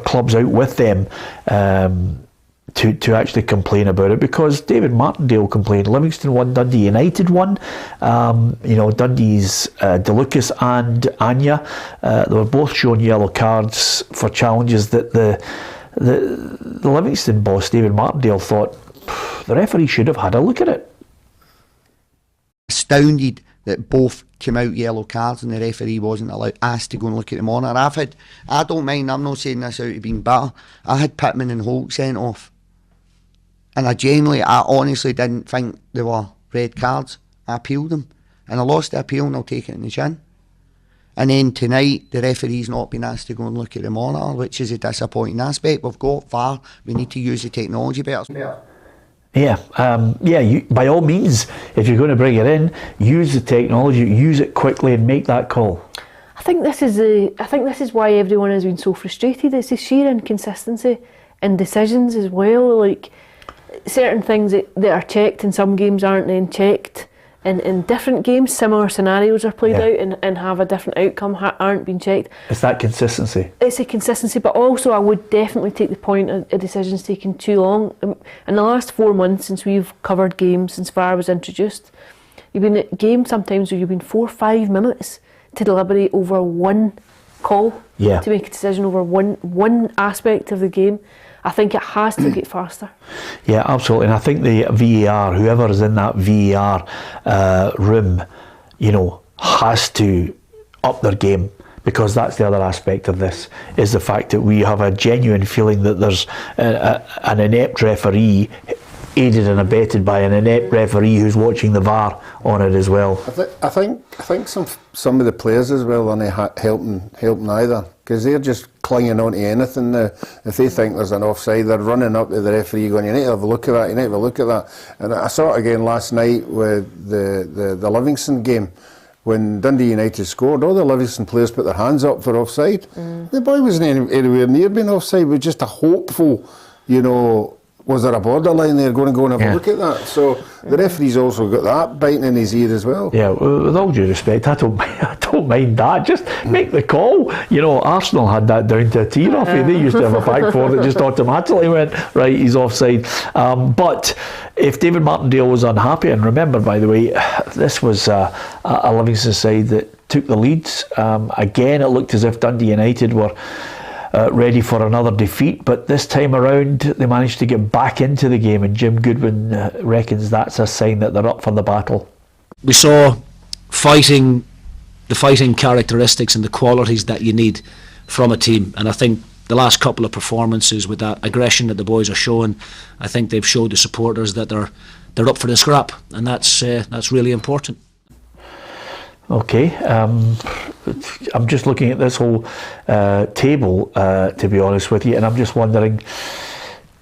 Speaker 1: clubs out with them. To actually complain about it, because David Martindale complained, Livingston won, Dundee United won, Dundee's DeLucas and Anya, they were both shown yellow cards for challenges that the Livingston boss David Martindale thought the referee should have had a look at it.
Speaker 9: Astounded that both came out yellow cards and the referee wasn't asked to go and look at the monitor. I don't mind, I'm not saying this out of being bitter, I had Pittman and Holt sent off. And I honestly didn't think they were red cards. I appealed them. And I lost the appeal and I'll take it in the chin. And then tonight, the referee's not been asked to go and look at the monitor, which is a disappointing aspect. We've got VAR, we need to use the technology better. By all means, if you're going to bring it in, use the technology, use it quickly and make that call.
Speaker 3: I think this is why everyone has been so frustrated. It's the sheer inconsistency in decisions as well. Like, certain things that are checked in some games aren't then checked in different games. Similar scenarios are played out and have a different outcome, aren't being checked.
Speaker 1: It's that consistency.
Speaker 3: It's a consistency, but also I would definitely take the point of decisions taking too long. In the last 4 months since we've covered games, since VAR was introduced, you've been at games sometimes where you've been 4 or 5 minutes to deliberate over one call, to make a decision over one aspect of the game. I think it has to get faster.
Speaker 1: Yeah, absolutely. And I think the VAR, whoever is in that VAR room, has to up their game, because that's the other aspect of this, is the fact that we have a genuine feeling that there's an inept referee aided and abetted by an inept referee who's watching the VAR on it as well.
Speaker 2: I think some of the players as well aren't helping either, because they're just clinging on to anything now. If they think there's an offside, they're running up to the referee going, you need to have a look at that, you need to have a look at that. And I saw it again last night with the Livingston game. When Dundee United scored, all the Livingston players put their hands up for offside. The boy wasn't anywhere near being offside. It was just a hopeful, was there a borderline there? Going to go and have a look at that. So the referee's also got that biting in his ear as well.
Speaker 1: Yeah, with all due respect, I don't mind that. Just make the call. Arsenal had that down to a T, Ruffy. They used to have a back four that just automatically went, right, he's offside. But if David Martindale was unhappy, and remember, by the way, this was a Livingston side that took the leads. Again, it looked as if Dundee United were ready for another defeat, but this time around they managed to get back into the game, and Jim Goodwin reckons that's a sign that they're up for the battle.
Speaker 10: We saw the fighting characteristics and the qualities that you need from a team, and I think the last couple of performances with that aggression that the boys are showing, I think they've showed the supporters that they're up for the scrap, and that's really important.
Speaker 1: Okay, I'm just looking at this whole table, to be honest with you, and I'm just wondering,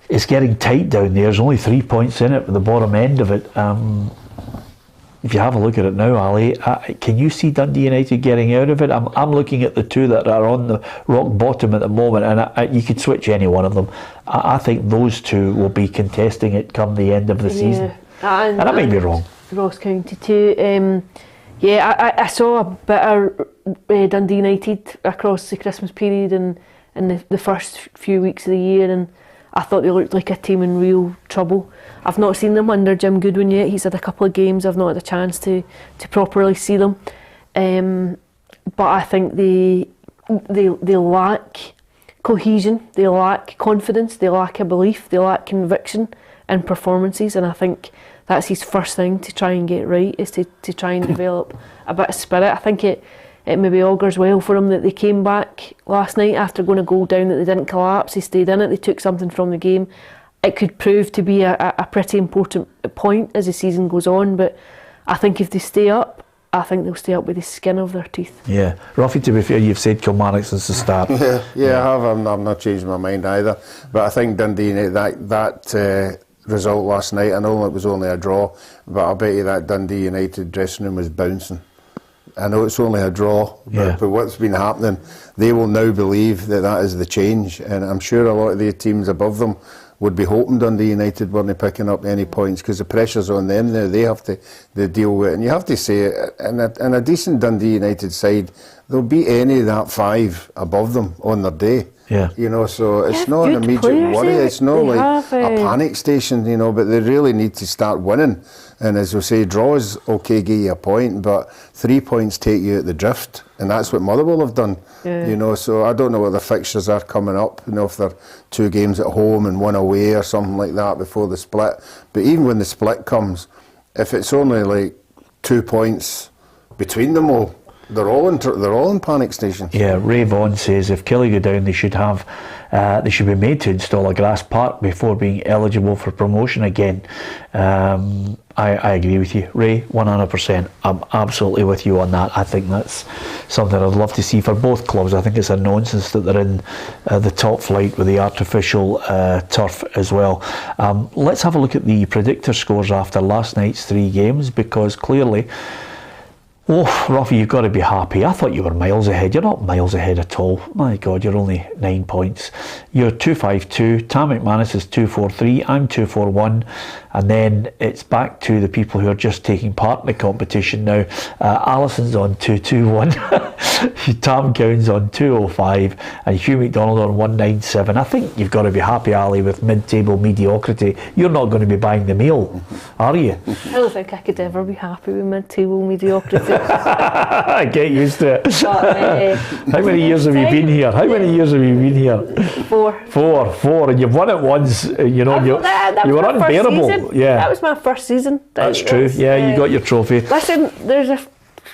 Speaker 1: it's getting tight down there. There's only 3 points in it at the bottom end of it. If you have a look at it now, Ali, can you see Dundee United getting out of it? I'm looking at the two that are on the rock bottom at the moment, and you could switch any one of them. I think those two will be contesting it come the end of the season. And I might be wrong.
Speaker 3: Ross County too. I saw a bit of Dundee United across the Christmas period and the first few weeks of the year, and I thought they looked like a team in real trouble. I've not seen them under Jim Goodwin yet. He's had a couple of games. I've not had a chance to properly see them, but I think they lack cohesion, they lack confidence, they lack a belief, they lack conviction in performances, and I think that's his first thing to try and get right, is to try and develop a bit of spirit. I think it maybe augurs well for them that they came back last night after going a goal down, that they didn't collapse, they stayed in it, they took something from the game. It could prove to be a pretty important point as the season goes on, but I think if they stay up, I think they'll stay up with the skin of their teeth.
Speaker 1: Yeah. Ruffy, to be fair, you've said Kilmarnock since the start.
Speaker 2: Yeah, I have. I'm not changing my mind either. But I think Dundee, that result last night, I know it was only a draw, but I bet you that Dundee United dressing room was bouncing. I know it's only a draw, but what's been happening, they will now believe that is the change, and I'm sure a lot of the teams above them would be hoping Dundee United weren't picking up any points, because the pressure's on them now. They have to deal with it, and you have to say, in a decent Dundee United side, they'll beat any of that five above them on their day.
Speaker 1: Yeah.
Speaker 2: So it's not an immediate worry. It's not like a panic station, but they really need to start winning. And as we say, draws, okay, give you a point, but 3 points take you out the drift, and that's what Motherwell have done. Yeah. So I don't know what the fixtures are coming up, if they're 2 games at home and 1 away or something like that before the split. But even when the split comes, if it's only like 2 points between them all, they're all in panic stations.
Speaker 1: Yeah, Ray Vaughan says if Killie go down, they should be made to install a grass park before being eligible for promotion again. I agree with you, Ray, 100%. I'm absolutely with you on that. I think that's something I'd love to see for both clubs. I think it's a nonsense that they're in the top flight with the artificial turf as well. Let's have a look at the predictor scores after last night's 3 games, because clearly, Ruffy, you've got to be happy. I thought you were miles ahead. You're not miles ahead at all. My God, you're only 9 points. You're 252. Tam McManus is 243. I'm 241. And then it's back to the people who are just taking part in the competition now. Alison's on 221. Tam Cowan's on 205. And Hugh McDonald on 197. I think you've got to be happy, Ali, with mid-table mediocrity. You're not going to be buying the meal, are you?
Speaker 3: I don't think I could ever be happy with mid-table mediocrity.
Speaker 1: Get used to it. But, how many years have you been here? 4. And you've won it once. You were unbearable.
Speaker 3: Yeah, that was my first season.
Speaker 1: That's true. Yeah, you got your trophy.
Speaker 3: Listen, there's a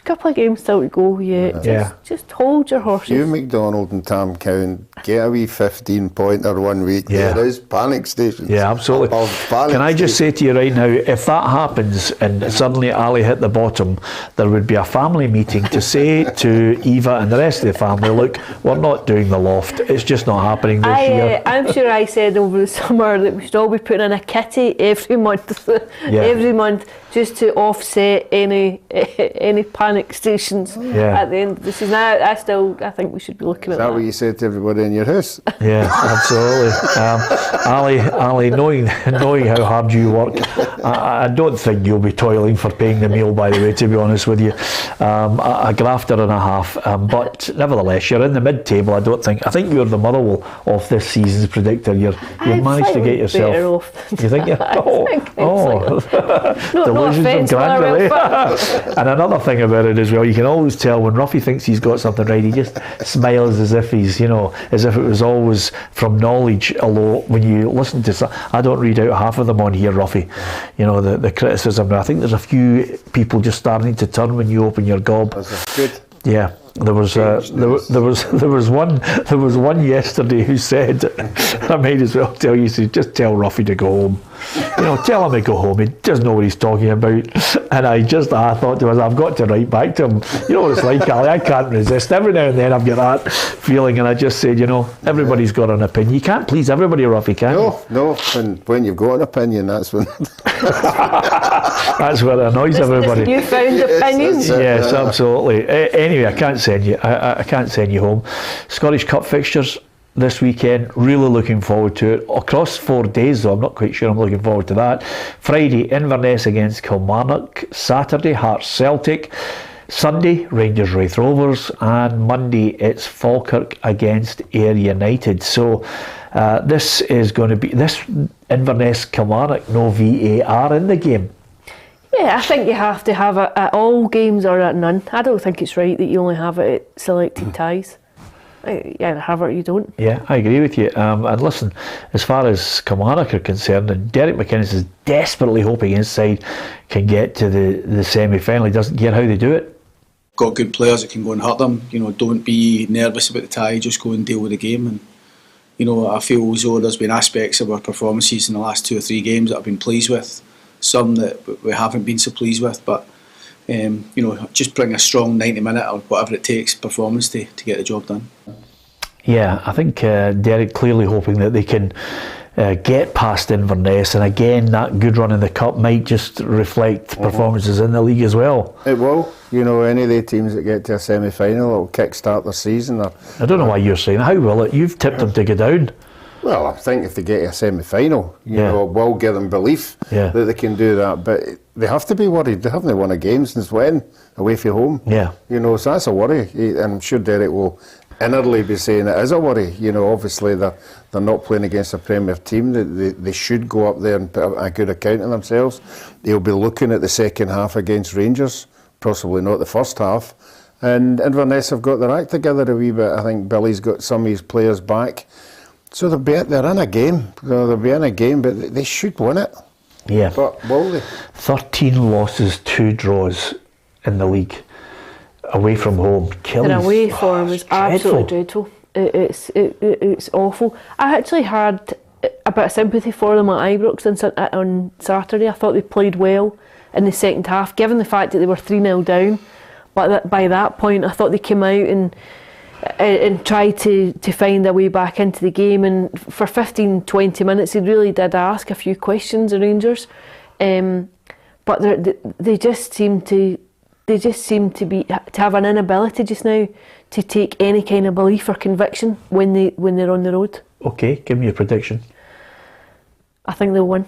Speaker 3: couple of games still to go yet. Just hold your horses.
Speaker 2: Hugh McDonald and Tam Cowan get a wee 15-pointer one week.
Speaker 1: Yeah.
Speaker 2: There is panic stations.
Speaker 1: Yeah, absolutely. Can I just say to you right now, if that happens and suddenly Ali hit the bottom, there would be a family meeting to say to Eva and the rest of the family, look, we're not doing the loft. It's just not happening this year.
Speaker 3: I'm sure I said over the summer that we should all be putting in a kitty every month, just to offset any panic stations at the end of the season. I think we should be looking at that.
Speaker 2: Is that what you said to everybody in your house?
Speaker 1: Yeah, absolutely. Ali, knowing how hard you work, I don't think you'll be toiling for paying the meal, by the way, to be honest with you. A grafter and a half. But nevertheless, you're in the mid-table. I think you're the Motherwell of this season's predictor. You've managed to get yourself...
Speaker 3: Better off.
Speaker 1: You think?
Speaker 3: No offence,
Speaker 1: And another thing about it as well, you can always tell when Ruffy thinks he's got something right, he just smiles as if he's, as if it was always from knowledge. Although when you listen to some, I don't read out half of them on here, Ruffy. The criticism. I think there's a few people just starting to turn when you open your gob.
Speaker 2: That's good.
Speaker 1: Yeah. There was one yesterday who said, I might as well tell you, just tell Ruffy to go home. Tell him to go home. He doesn't know what he's talking about. And I thought to myself, I've got to write back to him. You know what it's like, Ali? I can't resist. Every now and then I've got that feeling, and I just said, everybody's got an opinion. You can't please everybody, Ruffy, can you?
Speaker 2: No. And when you've got an opinion, that's when
Speaker 1: that's where it annoys everybody.
Speaker 3: You found opinions.
Speaker 1: Yes, absolutely. Anyway, I can't send you. I can't send you home. Scottish Cup fixtures this weekend. Really looking forward to it. Across 4 days, though, I'm not quite sure I'm looking forward to that. Friday, Inverness against Kilmarnock. Saturday, Hearts Celtic. Sunday, Rangers Wraith Rovers, and Monday it's Falkirk against Ayr United. So this is going to be Inverness Kilmarnock, no VAR in the game.
Speaker 3: Yeah, I think you have to have it at all games or at none. I don't think it's right that you only have it at selected ties. You either have it or you don't.
Speaker 1: Yeah, I agree with you. And listen, as far as Kilmarnock are concerned, and Derek McInnes is desperately hoping his side can get to the semi-final. He doesn't care how they do it.
Speaker 11: Got good players that can go and hurt them. Don't be nervous about the tie. Just go and deal with the game. And I feel as though there's been aspects of our performances in the last 2 or 3 games that I've been pleased with. Some that we haven't been so pleased with, but just bring a strong 90-minute or whatever it takes performance to get the job done.
Speaker 1: Yeah, I think Derek clearly hoping that they can get past Inverness, and again that good run in the Cup might just reflect performances in the league as well.
Speaker 2: It will. Any of the teams that get to a semi-final will kick-start their season. I
Speaker 1: don't know why you're saying that. How will it? You've tipped them to go down.
Speaker 2: Well, I think if they get to a semi-final, we'll give them belief that they can do that. But they have to be worried. They haven't won a game since when? Away from home.
Speaker 1: Yeah.
Speaker 2: So that's a worry. And I'm sure Derek will inwardly be saying it is a worry. Obviously they're not playing against a Premier team. They should go up there and put a good account of themselves. They'll be looking at the second half against Rangers, possibly not the first half. And Inverness have got their act together a wee bit. I think Billy's got some of his players back. So they're in a game. They'll be in a game, but they should win it.
Speaker 1: Yeah.
Speaker 2: But will they?
Speaker 1: 13 losses, 2 draws in the league. Away from home.
Speaker 3: Their away form is absolutely dreadful. It's awful. I actually had a bit of sympathy for them at Ibrox on Saturday. I thought they played well in the second half, given the fact that they were 3-0 down. But by that point, I thought they came out and tried to find a way back into the game, and for 15-20 minutes they really did ask a few questions, the Rangers, but they just seem to have an inability just now to take any kind of belief or conviction when they're on the road.
Speaker 1: Okay, give me a prediction.
Speaker 3: I think they'll win.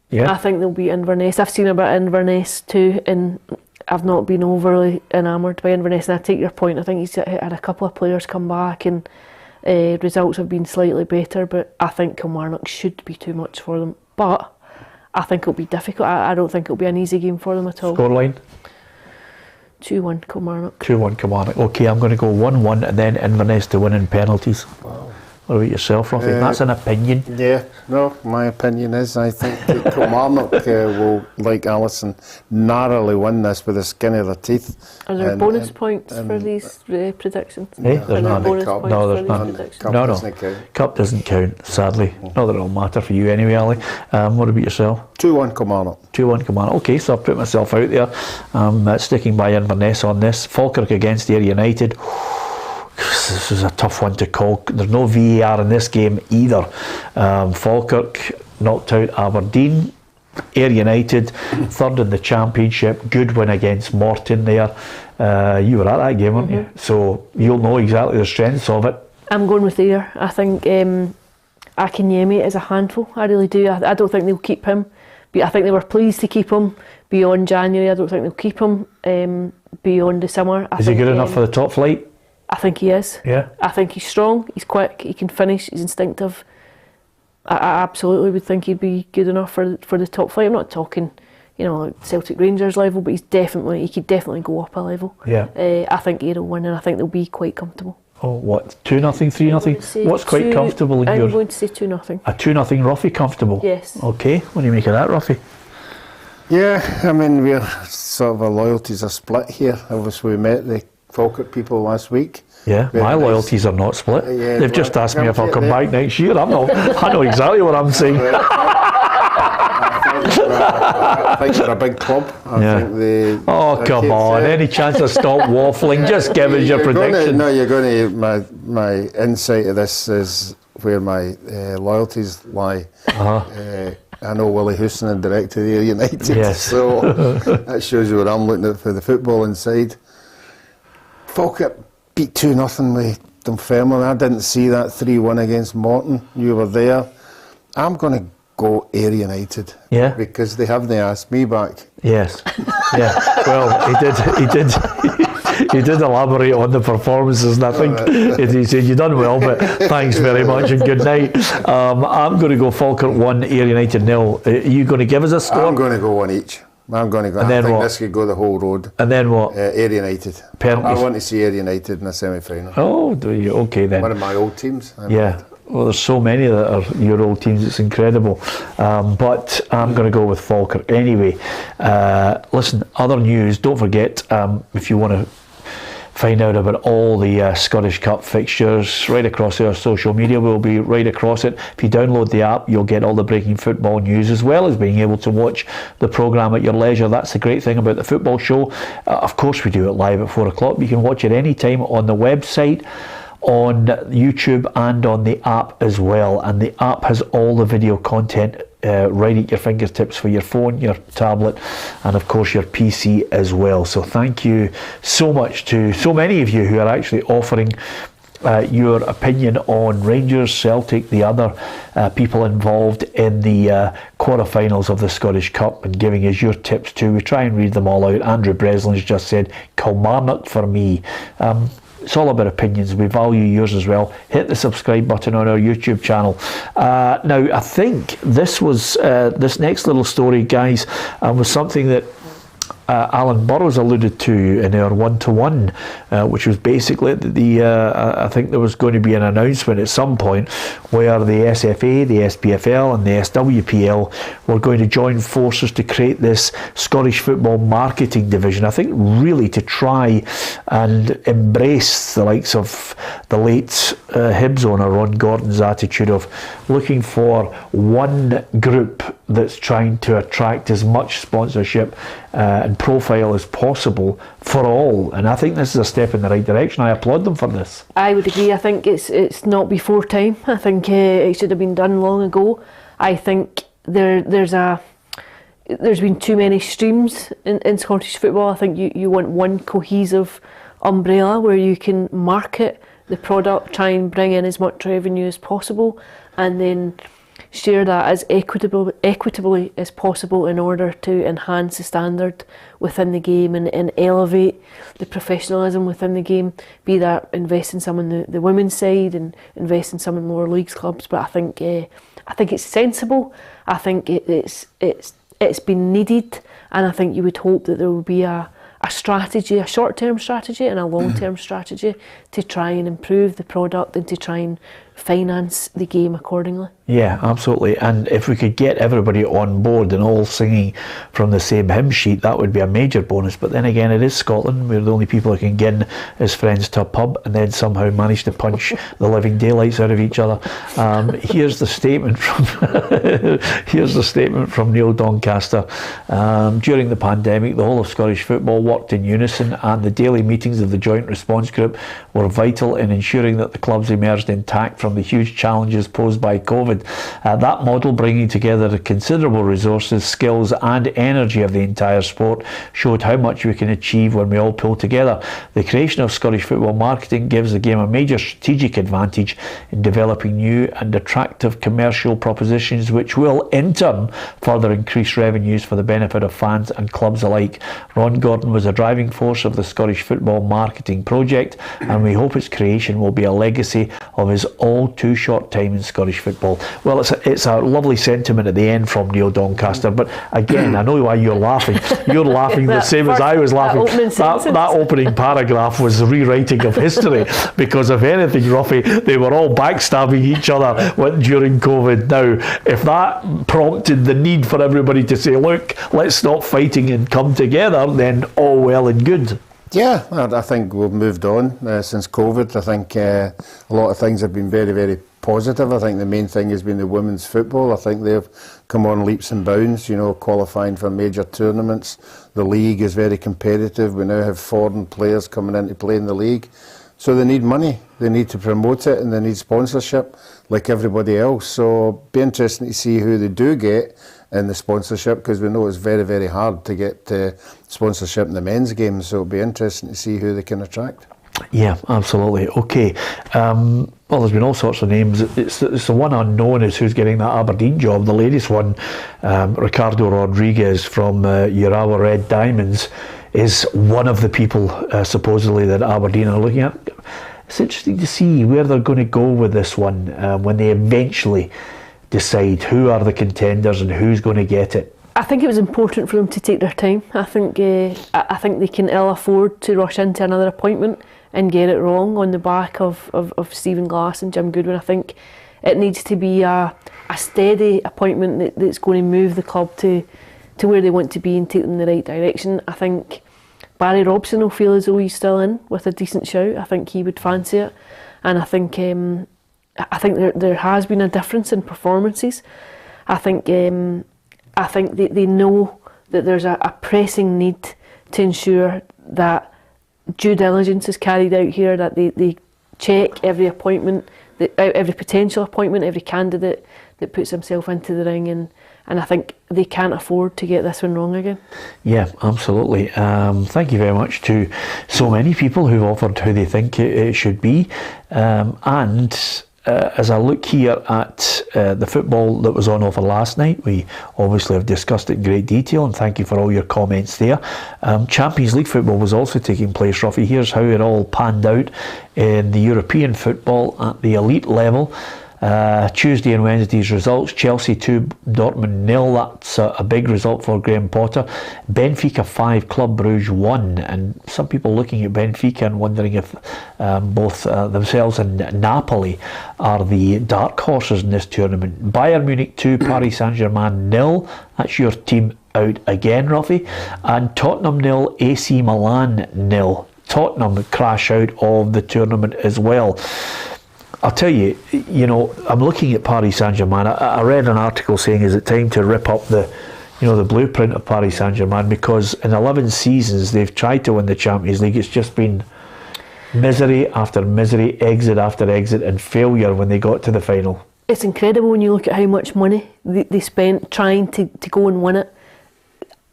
Speaker 1: Yeah.
Speaker 3: I think they'll beat Inverness. I've seen a bit of Inverness too, and I've not been overly enamoured by Inverness, and I take your point. I think he's had a couple of players come back and results have been slightly better, but I think Kilmarnock should be too much for them. But I think it'll be difficult. I don't think it'll be an easy game for them at all.
Speaker 1: Scoreline?
Speaker 3: 2-1 Kilmarnock.
Speaker 1: 2-1 Kilmarnock. Okay, I'm going to go 1-1 and then Inverness to win in penalties.
Speaker 2: Wow.
Speaker 1: What about yourself, Ruffy? That's an opinion.
Speaker 2: Yeah, no, my opinion is I think that Kilmarnock will, like Alison, narrowly win this with the skin of their teeth.
Speaker 3: Are there bonus points for these predictions?
Speaker 1: Hey, there's none.
Speaker 3: Bonus points
Speaker 1: No,
Speaker 3: for
Speaker 1: there's
Speaker 3: these
Speaker 1: none.
Speaker 3: predictions?
Speaker 2: Cup
Speaker 1: No.
Speaker 2: doesn't count.
Speaker 1: Cup doesn't count, sadly. Not that it'll matter for you anyway, Ali. What about yourself?
Speaker 2: 2-1 Kilmarnock.
Speaker 1: 2-1 Kilmarnock. Okay, so I've put myself out there. Sticking by Inverness on this. Falkirk against Ayr United. This is a tough one to call. There's no VAR in this game either. Falkirk knocked out Aberdeen. Ayr United, third in the Championship. Good win against Morton there. You were at that game, weren't you? So you'll know exactly the strengths of it.
Speaker 3: I'm going with Ayr. I think Akinyemi is a handful. I really do. I don't think they'll keep him. But I think they were pleased to keep him beyond January. I don't think they'll keep him beyond the summer.
Speaker 1: Is he good enough for the top flight?
Speaker 3: I think he is.
Speaker 1: Yeah.
Speaker 3: I think he's strong, he's quick, he can finish, he's instinctive. I absolutely would think he'd be good enough for the top flight. I'm not talking, like Celtic Rangers level, but he could definitely go up a level.
Speaker 1: Yeah.
Speaker 3: I think Ayr will win, and I think they'll be quite comfortable.
Speaker 1: Oh, what? 2-0, 3-0? What's quite comfortable in
Speaker 3: I'm
Speaker 1: your...
Speaker 3: going to say 2-0.
Speaker 1: A 2-0 Ruffy comfortable?
Speaker 3: Yes.
Speaker 1: Okay, what do you make of that, Ruffy?
Speaker 2: Yeah, I mean, we're sort of our loyalties are split here. Obviously, we met the Falkirk people last week.
Speaker 1: Yeah, my loyalties are not split. They've just asked me if I'll come back next year. I know exactly what I'm saying.
Speaker 2: I think they're a big club. I think they.
Speaker 1: Oh, come on! Any chance to stop waffling? Just give us your prediction.
Speaker 2: You're going to. My insight of this is where my loyalties lie. I know Willie Houston directed Ayr United, so that shows you what I'm looking at for the football inside. Falkirk beat 2-0 with Dunfermline. I didn't see that 3-1 against Morton. You were there. I'm going to go Ayr United.
Speaker 1: Yeah.
Speaker 2: Because they haven't asked me back.
Speaker 1: Yes. Yeah. Well, he did elaborate on the performances, and I think he said you done well, but thanks very much and good night. I'm going to go Falkirk 1, Ayr United 0. Are you going to give us a score?
Speaker 2: I'm going to go one each. I'm going to go.
Speaker 1: And then
Speaker 2: I think
Speaker 1: what?
Speaker 2: this could go the whole road.
Speaker 1: And then what?
Speaker 2: Ayr United. I want to see Ayr United in a semi-final.
Speaker 1: Oh, do you? Okay then.
Speaker 2: One of my old teams.
Speaker 1: Well, there's so many that are your old teams, it's incredible. But I'm going to go with Falkirk anyway. Listen, other news, don't forget, if you want to find out about all the Scottish Cup fixtures right across our social media, we'll be right across it. If you download the app, you'll get all the breaking football news, as well as being able to watch the programme at your leisure. That's the great thing about the football show. Of course, we do it live at 4 o'clock. You can watch it any time on the website, on YouTube, and on the app as well. And the app has all the video content right at your fingertips for your phone, your tablet, and of course your PC as well. So thank you so much to so many of you who are actually offering your opinion on Rangers, Celtic, the other people involved in the quarterfinals of the Scottish Cup, and giving us your tips too. We try and read them all out. Andrew Breslin's just said Kilmarnock for me. It's all about opinions. We value yours as well. Hit the subscribe button on our YouTube channel. Now, I think this was this next little story, guys, was something that Alan Burrows alluded to in our one-to-one, which was basically I think there was going to be an announcement at some point where the SFA, the SPFL and the SWPL were going to join forces to create this Scottish football marketing division. I think really to try and embrace the likes of the late Hibs owner Ron Gordon's attitude of looking for one group that's trying to attract as much sponsorship and profile as possible for all, and I think this is a step in the right direction. I applaud them for this.
Speaker 3: I would agree. I think it's not before time. I think it should have been done long ago. I think there's been too many streams in Scottish football. I think you want one cohesive umbrella where you can market the product, try and bring in as much revenue as possible, and then share that as equitably as possible in order to enhance the standard within the game and elevate the professionalism within the game, be that invest in some in the women's side and invest in some in lower leagues clubs. But I think it's sensible. I think it's been needed, and I think you would hope that there will be a strategy, a short-term strategy and a long-term strategy to try and improve the product and to try and finance the game accordingly.
Speaker 1: Yeah, absolutely. And if we could get everybody on board and all singing from the same hymn sheet, that would be a major bonus. But then again, it is Scotland. We're the only people who can get in as friends to a pub and then somehow manage to punch the living daylights out of each other. Here's the statement from Neil Doncaster. During the pandemic, the whole of Scottish football worked in unison, and the daily meetings of the Joint Response Group were vital in ensuring that the clubs emerged intact from the huge challenges posed by COVID. That model, bringing together the considerable resources, skills and energy of the entire sport, showed how much we can achieve when we all pull together. The creation of Scottish football marketing gives the game a major strategic advantage in developing new and attractive commercial propositions, which will in turn further increase revenues for the benefit of fans and clubs alike. Ron Gordon was a driving force of the Scottish football marketing project, and we hope its creation will be a legacy of his all too short time in Scottish football. Well, it's a lovely sentiment at the end from Neil Doncaster, but again, I know why you're laughing. You're laughing the same as I was laughing. That opening paragraph was the rewriting of history, because if anything, Ruffy, they were all backstabbing each other during COVID. Now, if that prompted the need for everybody to say, look, let's stop fighting and come together, then all well and good.
Speaker 2: Yeah, I think we've moved on since COVID. I think a lot of things have been very, very positive. I think the main thing has been the women's football. I think they've come on leaps and bounds, qualifying for major tournaments. The league is very competitive. We now have foreign players coming in to play in the league. So they need money, they need to promote it, and they need sponsorship like everybody else. So be interesting to see who they do get in the sponsorship, because we know it's very, very hard to get sponsorship in the men's games. So it'll be interesting to see who they can attract.
Speaker 1: Yeah, absolutely. Okay. Well, there's been all sorts of names. It's the one unknown is who's getting that Aberdeen job. The latest one, Ricardo Rodriguez from Urawa Red Diamonds, is one of the people supposedly that Aberdeen are looking at. It's interesting to see where they're going to go with this one when they eventually decide who are the contenders and who's going to get it.
Speaker 3: I think it was important for them to take their time. I think they can ill afford to rush into another appointment and get it wrong on the back of Stephen Glass and Jim Goodwin. I think it needs to be a steady appointment that's going to move the club to where they want to be and take them in the right direction. I think Barry Robson will feel as though he's still in with a decent shout. I think he would fancy it, and I think there has been a difference in performances. I think they know that there's a pressing need to ensure that due diligence is carried out here, that they check every appointment, every potential appointment, every candidate that puts himself into the ring, and I think they can't afford to get this one wrong again. Yeah, absolutely. Thank you very much to so many people who've offered who they think it should be, and as I look here at the football that was on offer last night, we obviously have discussed it in great detail, and thank you for all your comments there. Champions League football was also taking place, Ruffy. Here's how it all panned out in the European football at the elite level. Tuesday and Wednesday's results: Chelsea 2, Dortmund 0. That's a big result for Graham Potter. Benfica 5, Club Brugge 1. And some people looking at Benfica and wondering if both themselves and Napoli are the dark horses in this tournament. Bayern Munich 2, Paris Saint-Germain 0. That's your team out again, Ruffy. And Tottenham 0, AC Milan 0. Tottenham crash out of the tournament as well. I'll tell you, I'm looking at Paris Saint-Germain. I read an article saying, is it time to rip up the blueprint of Paris Saint-Germain, because in 11 seasons they've tried to win the Champions League. It's just been misery after misery, exit after exit, and failure when they got to the final. It's incredible when you look at how much money they spent trying to go and win it.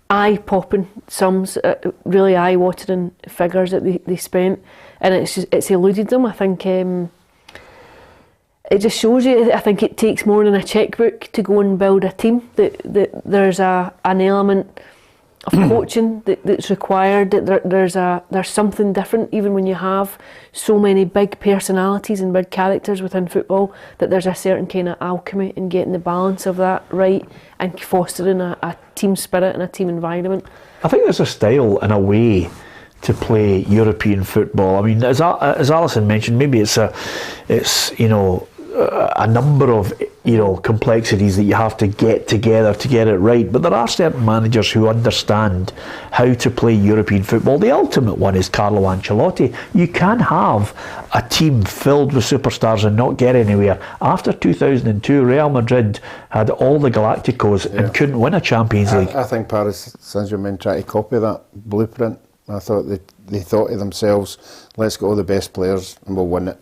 Speaker 3: Eye-popping sums, really eye-watering figures that they spent, and it's eluded them. I think it just shows you, I think it takes more than a chequebook to go and build a team, that there's an element of coaching that's required, that there's something different, even when you have so many big personalities and big characters within football, that there's a certain kind of alchemy in getting the balance of that right and fostering a team spirit and a team environment. I think there's a style and a way to play European football. I mean, as Alison mentioned, maybe it's
Speaker 1: a number of complexities that you have to get together to get it right, but there are certain managers who understand how to play European football. The ultimate one is Carlo Ancelotti. You can have a team filled with superstars and not get anywhere. After 2002, Real Madrid had all the Galacticos and couldn't win a Champions League.
Speaker 2: I think Paris Saint-Germain tried to copy that blueprint. I thought they thought to themselves, let's get all the best players and we'll win it.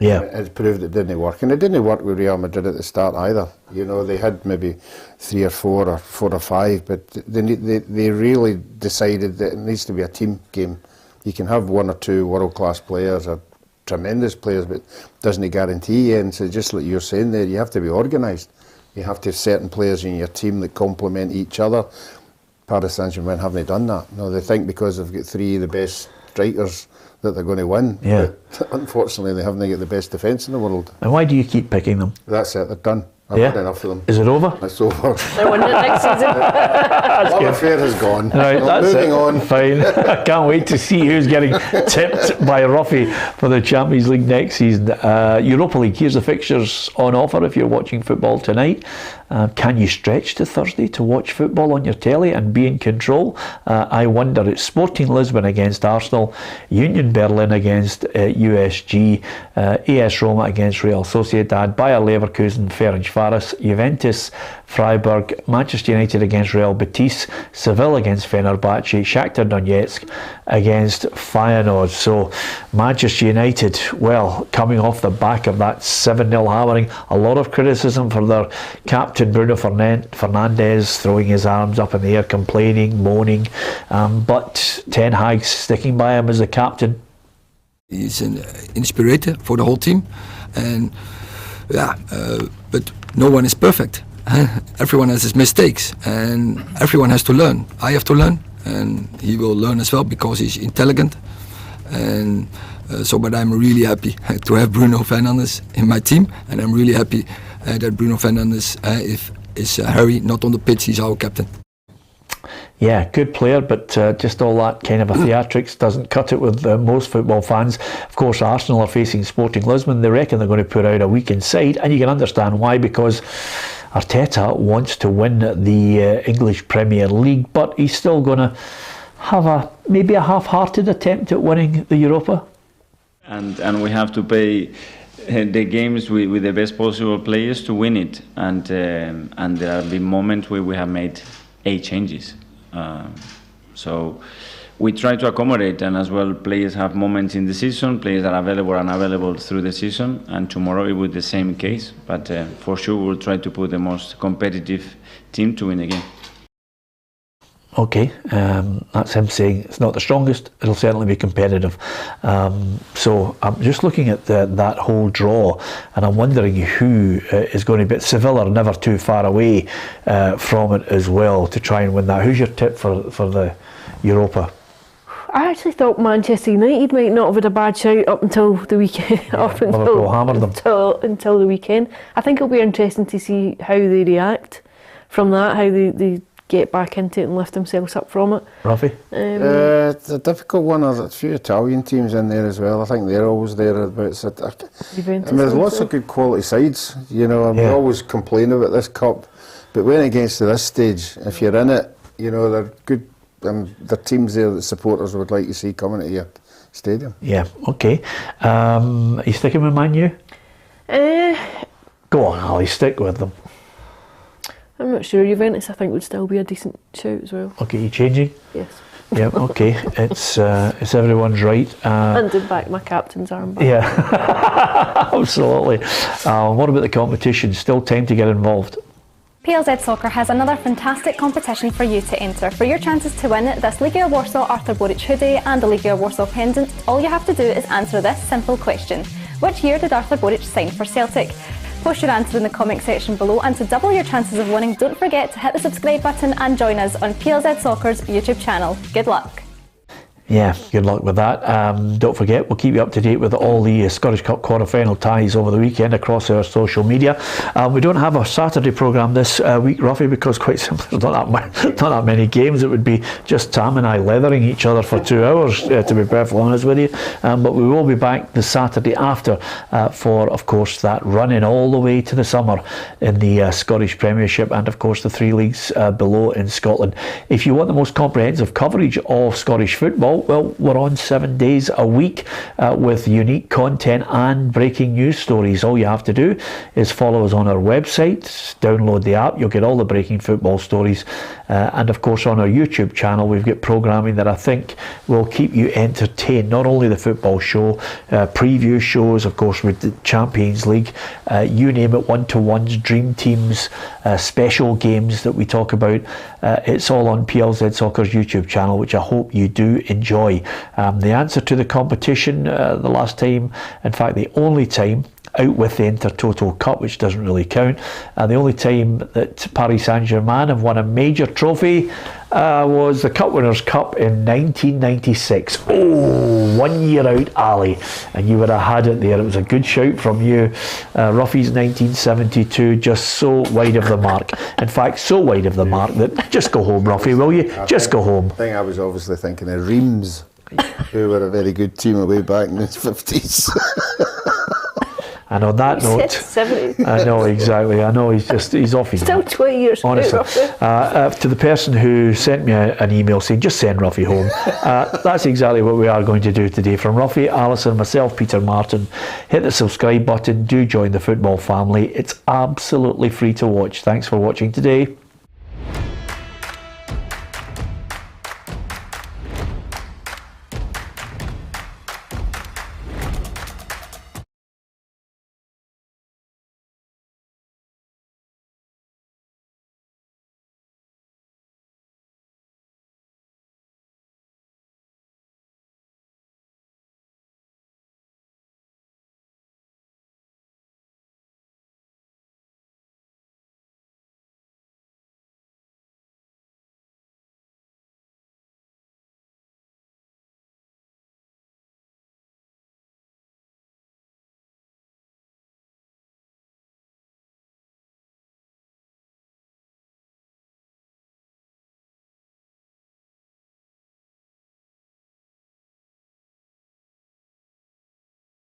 Speaker 1: Yeah.
Speaker 2: And it proved it didn't work. And it didn't work with Real Madrid at the start either. They had maybe 3 or 4 or 4 or 5, but they really decided that it needs to be a team game. You can have 1 or 2 world-class players or tremendous players, but it doesn't guarantee you. And so just like you're saying there, you have to be organised. You have to have certain players in your team that complement each other. Paris Saint-Germain haven't done that. No, they think because they've got 3 of the best strikers that they're going to win.
Speaker 1: Yeah.
Speaker 2: But unfortunately, they haven't got the best defence in the world.
Speaker 1: And why do you keep picking them?
Speaker 2: That's it, they're done. I've had enough of them.
Speaker 1: Is it over?
Speaker 2: It's over.
Speaker 3: They're winning it next season.
Speaker 2: Love affair has gone.
Speaker 1: Right, that's
Speaker 2: moving on.
Speaker 1: Fine. I can't wait to see who's getting tipped by Ruffy for the Champions League next season. Europa League, here's the fixtures on offer if you're watching football tonight. Can you stretch to Thursday to watch football on your telly and be in control? I wonder. It's Sporting Lisbon against Arsenal, Union Berlin against USG, AS Roma against Real Sociedad, Bayer Leverkusen, Ferencvaros, Juventus, Freiburg, Manchester United against Real Betis, Seville against Fenerbahce, Shakhtar Donetsk against Feyenoord. So Manchester United, well, coming off the back of that 7-0 hammering, a lot of criticism for their captain Bruno Fernandes throwing his arms up in the air, complaining, moaning, but Ten Hag's sticking by him as the captain.
Speaker 12: He's an inspirator for the whole team, and but no one is perfect. Everyone has his mistakes, and everyone has to learn. I have to learn, and he will learn as well because he's intelligent. And but I'm really happy to have Bruno Fernandes in my team, and I'm really happy that Bruno Fernandes is Harry, not on the pitch, he's our captain.
Speaker 1: Yeah, good player, but just all that kind of a theatrics doesn't cut it with most football fans. Of course, Arsenal are facing Sporting Lisbon. They reckon they're going to put out a weakened side, and you can understand why, because Arteta wants to win the English Premier League, but he's still going to have maybe a half-hearted attempt at winning the Europa.
Speaker 13: And we have to play the games with the best possible players to win it. And there have been moments where we have made 8 changes. So we try to accommodate, and as well players have moments in the season, players that are available and unavailable through the season, and tomorrow it will be the same case, but for sure we'll try to put the most competitive team to win the game.
Speaker 1: Okay, that's him saying it's not the strongest, it'll certainly be competitive. So I'm just looking at that whole draw, and I'm wondering who is going to be. Seville are never too far away from it as well to try and win that. Who's your tip for the Europa?
Speaker 3: I actually thought Manchester United might not have had a bad shout up until the weekend.
Speaker 1: Liverpool hammered them.
Speaker 3: Until the weekend. I think it'll be interesting to see how they react from that, how they get back into it and lift themselves up from it.
Speaker 1: Ruffy?
Speaker 2: It's a difficult one. There's a few Italian teams in there as well. I think they're always thereabouts. There's lots of good quality sides. We always complain about this cup, but when it gets to this stage, if you're in it, they're good. There are teams there that supporters would like to see coming to your stadium.
Speaker 1: Yeah, okay. Are you sticking with Man U? Go on, Ali, stick with them.
Speaker 3: I'm not sure. Juventus, I think, would still be a decent shout as well.
Speaker 1: Okay, you changing?
Speaker 3: Yes.
Speaker 1: Yeah, okay. It's everyone's right.
Speaker 3: And in fact, my captain's armband.
Speaker 1: Yeah, absolutely. What about the competition? Still time to get involved.
Speaker 4: PLZ Soccer has another fantastic competition for you to enter. For your chances to win this Legia Warsaw Arthur Boric hoodie and the Legia Warsaw pendant, all you have to do is answer this simple question. Which year did Arthur Boric sign for Celtic? Post your answer in the comment section below, and to double your chances of winning, don't forget to hit the subscribe button and join us on PLZ Soccer's YouTube channel. Good luck.
Speaker 1: Yeah, good luck with that. Don't forget, we'll keep you up to date with all the Scottish Cup quarter-final ties over the weekend across our social media. We don't have a Saturday programme this week, Ruffy, because quite simply not that many games. It would be just Tam and I leathering each other for 2 hours, to be perfectly honest with you. But we will be back the Saturday after for, of course, that run-in all the way to the summer in the Scottish Premiership and, of course, the 3 leagues below in Scotland. If you want the most comprehensive coverage of Scottish football, well, we're on 7 days a week with unique content and breaking news stories. All you have to do is follow us on our website, download the app, you'll get all the breaking football stories, and of course on our YouTube channel we've got programming that I think will keep you entertained. Not only the football show, preview shows, of course, with the Champions League, you name it, one-to-ones, dream teams, special games that we talk about. It's all on PLZ Soccer's YouTube channel, which I hope you do enjoy. The answer to the competition, the last time, in fact the only time, out with the Intertoto Cup, which doesn't really count, the only time that Paris Saint-Germain have won a major trophy was the Cup Winners' Cup in 1996. Oh, 1 year out, Ali, and you would have had it there. It was a good shout from you. Ruffy's 1972, just so wide of the mark. In fact, so wide of the mark that just go home, Ruffy, will you? Just go home.
Speaker 2: I think I was obviously thinking of Reims, who were a very good team away back in the 50s.
Speaker 1: And on that note, I know exactly. I know he's off his
Speaker 3: still
Speaker 1: mark.
Speaker 3: 20 years.
Speaker 1: Honestly, to the person who sent me an email saying just send Ruffy home, that's exactly what we are going to do today. From Ruffy, Alison, myself, Peter Martin, hit the subscribe button. Do join the football family. It's absolutely free to watch. Thanks for watching today.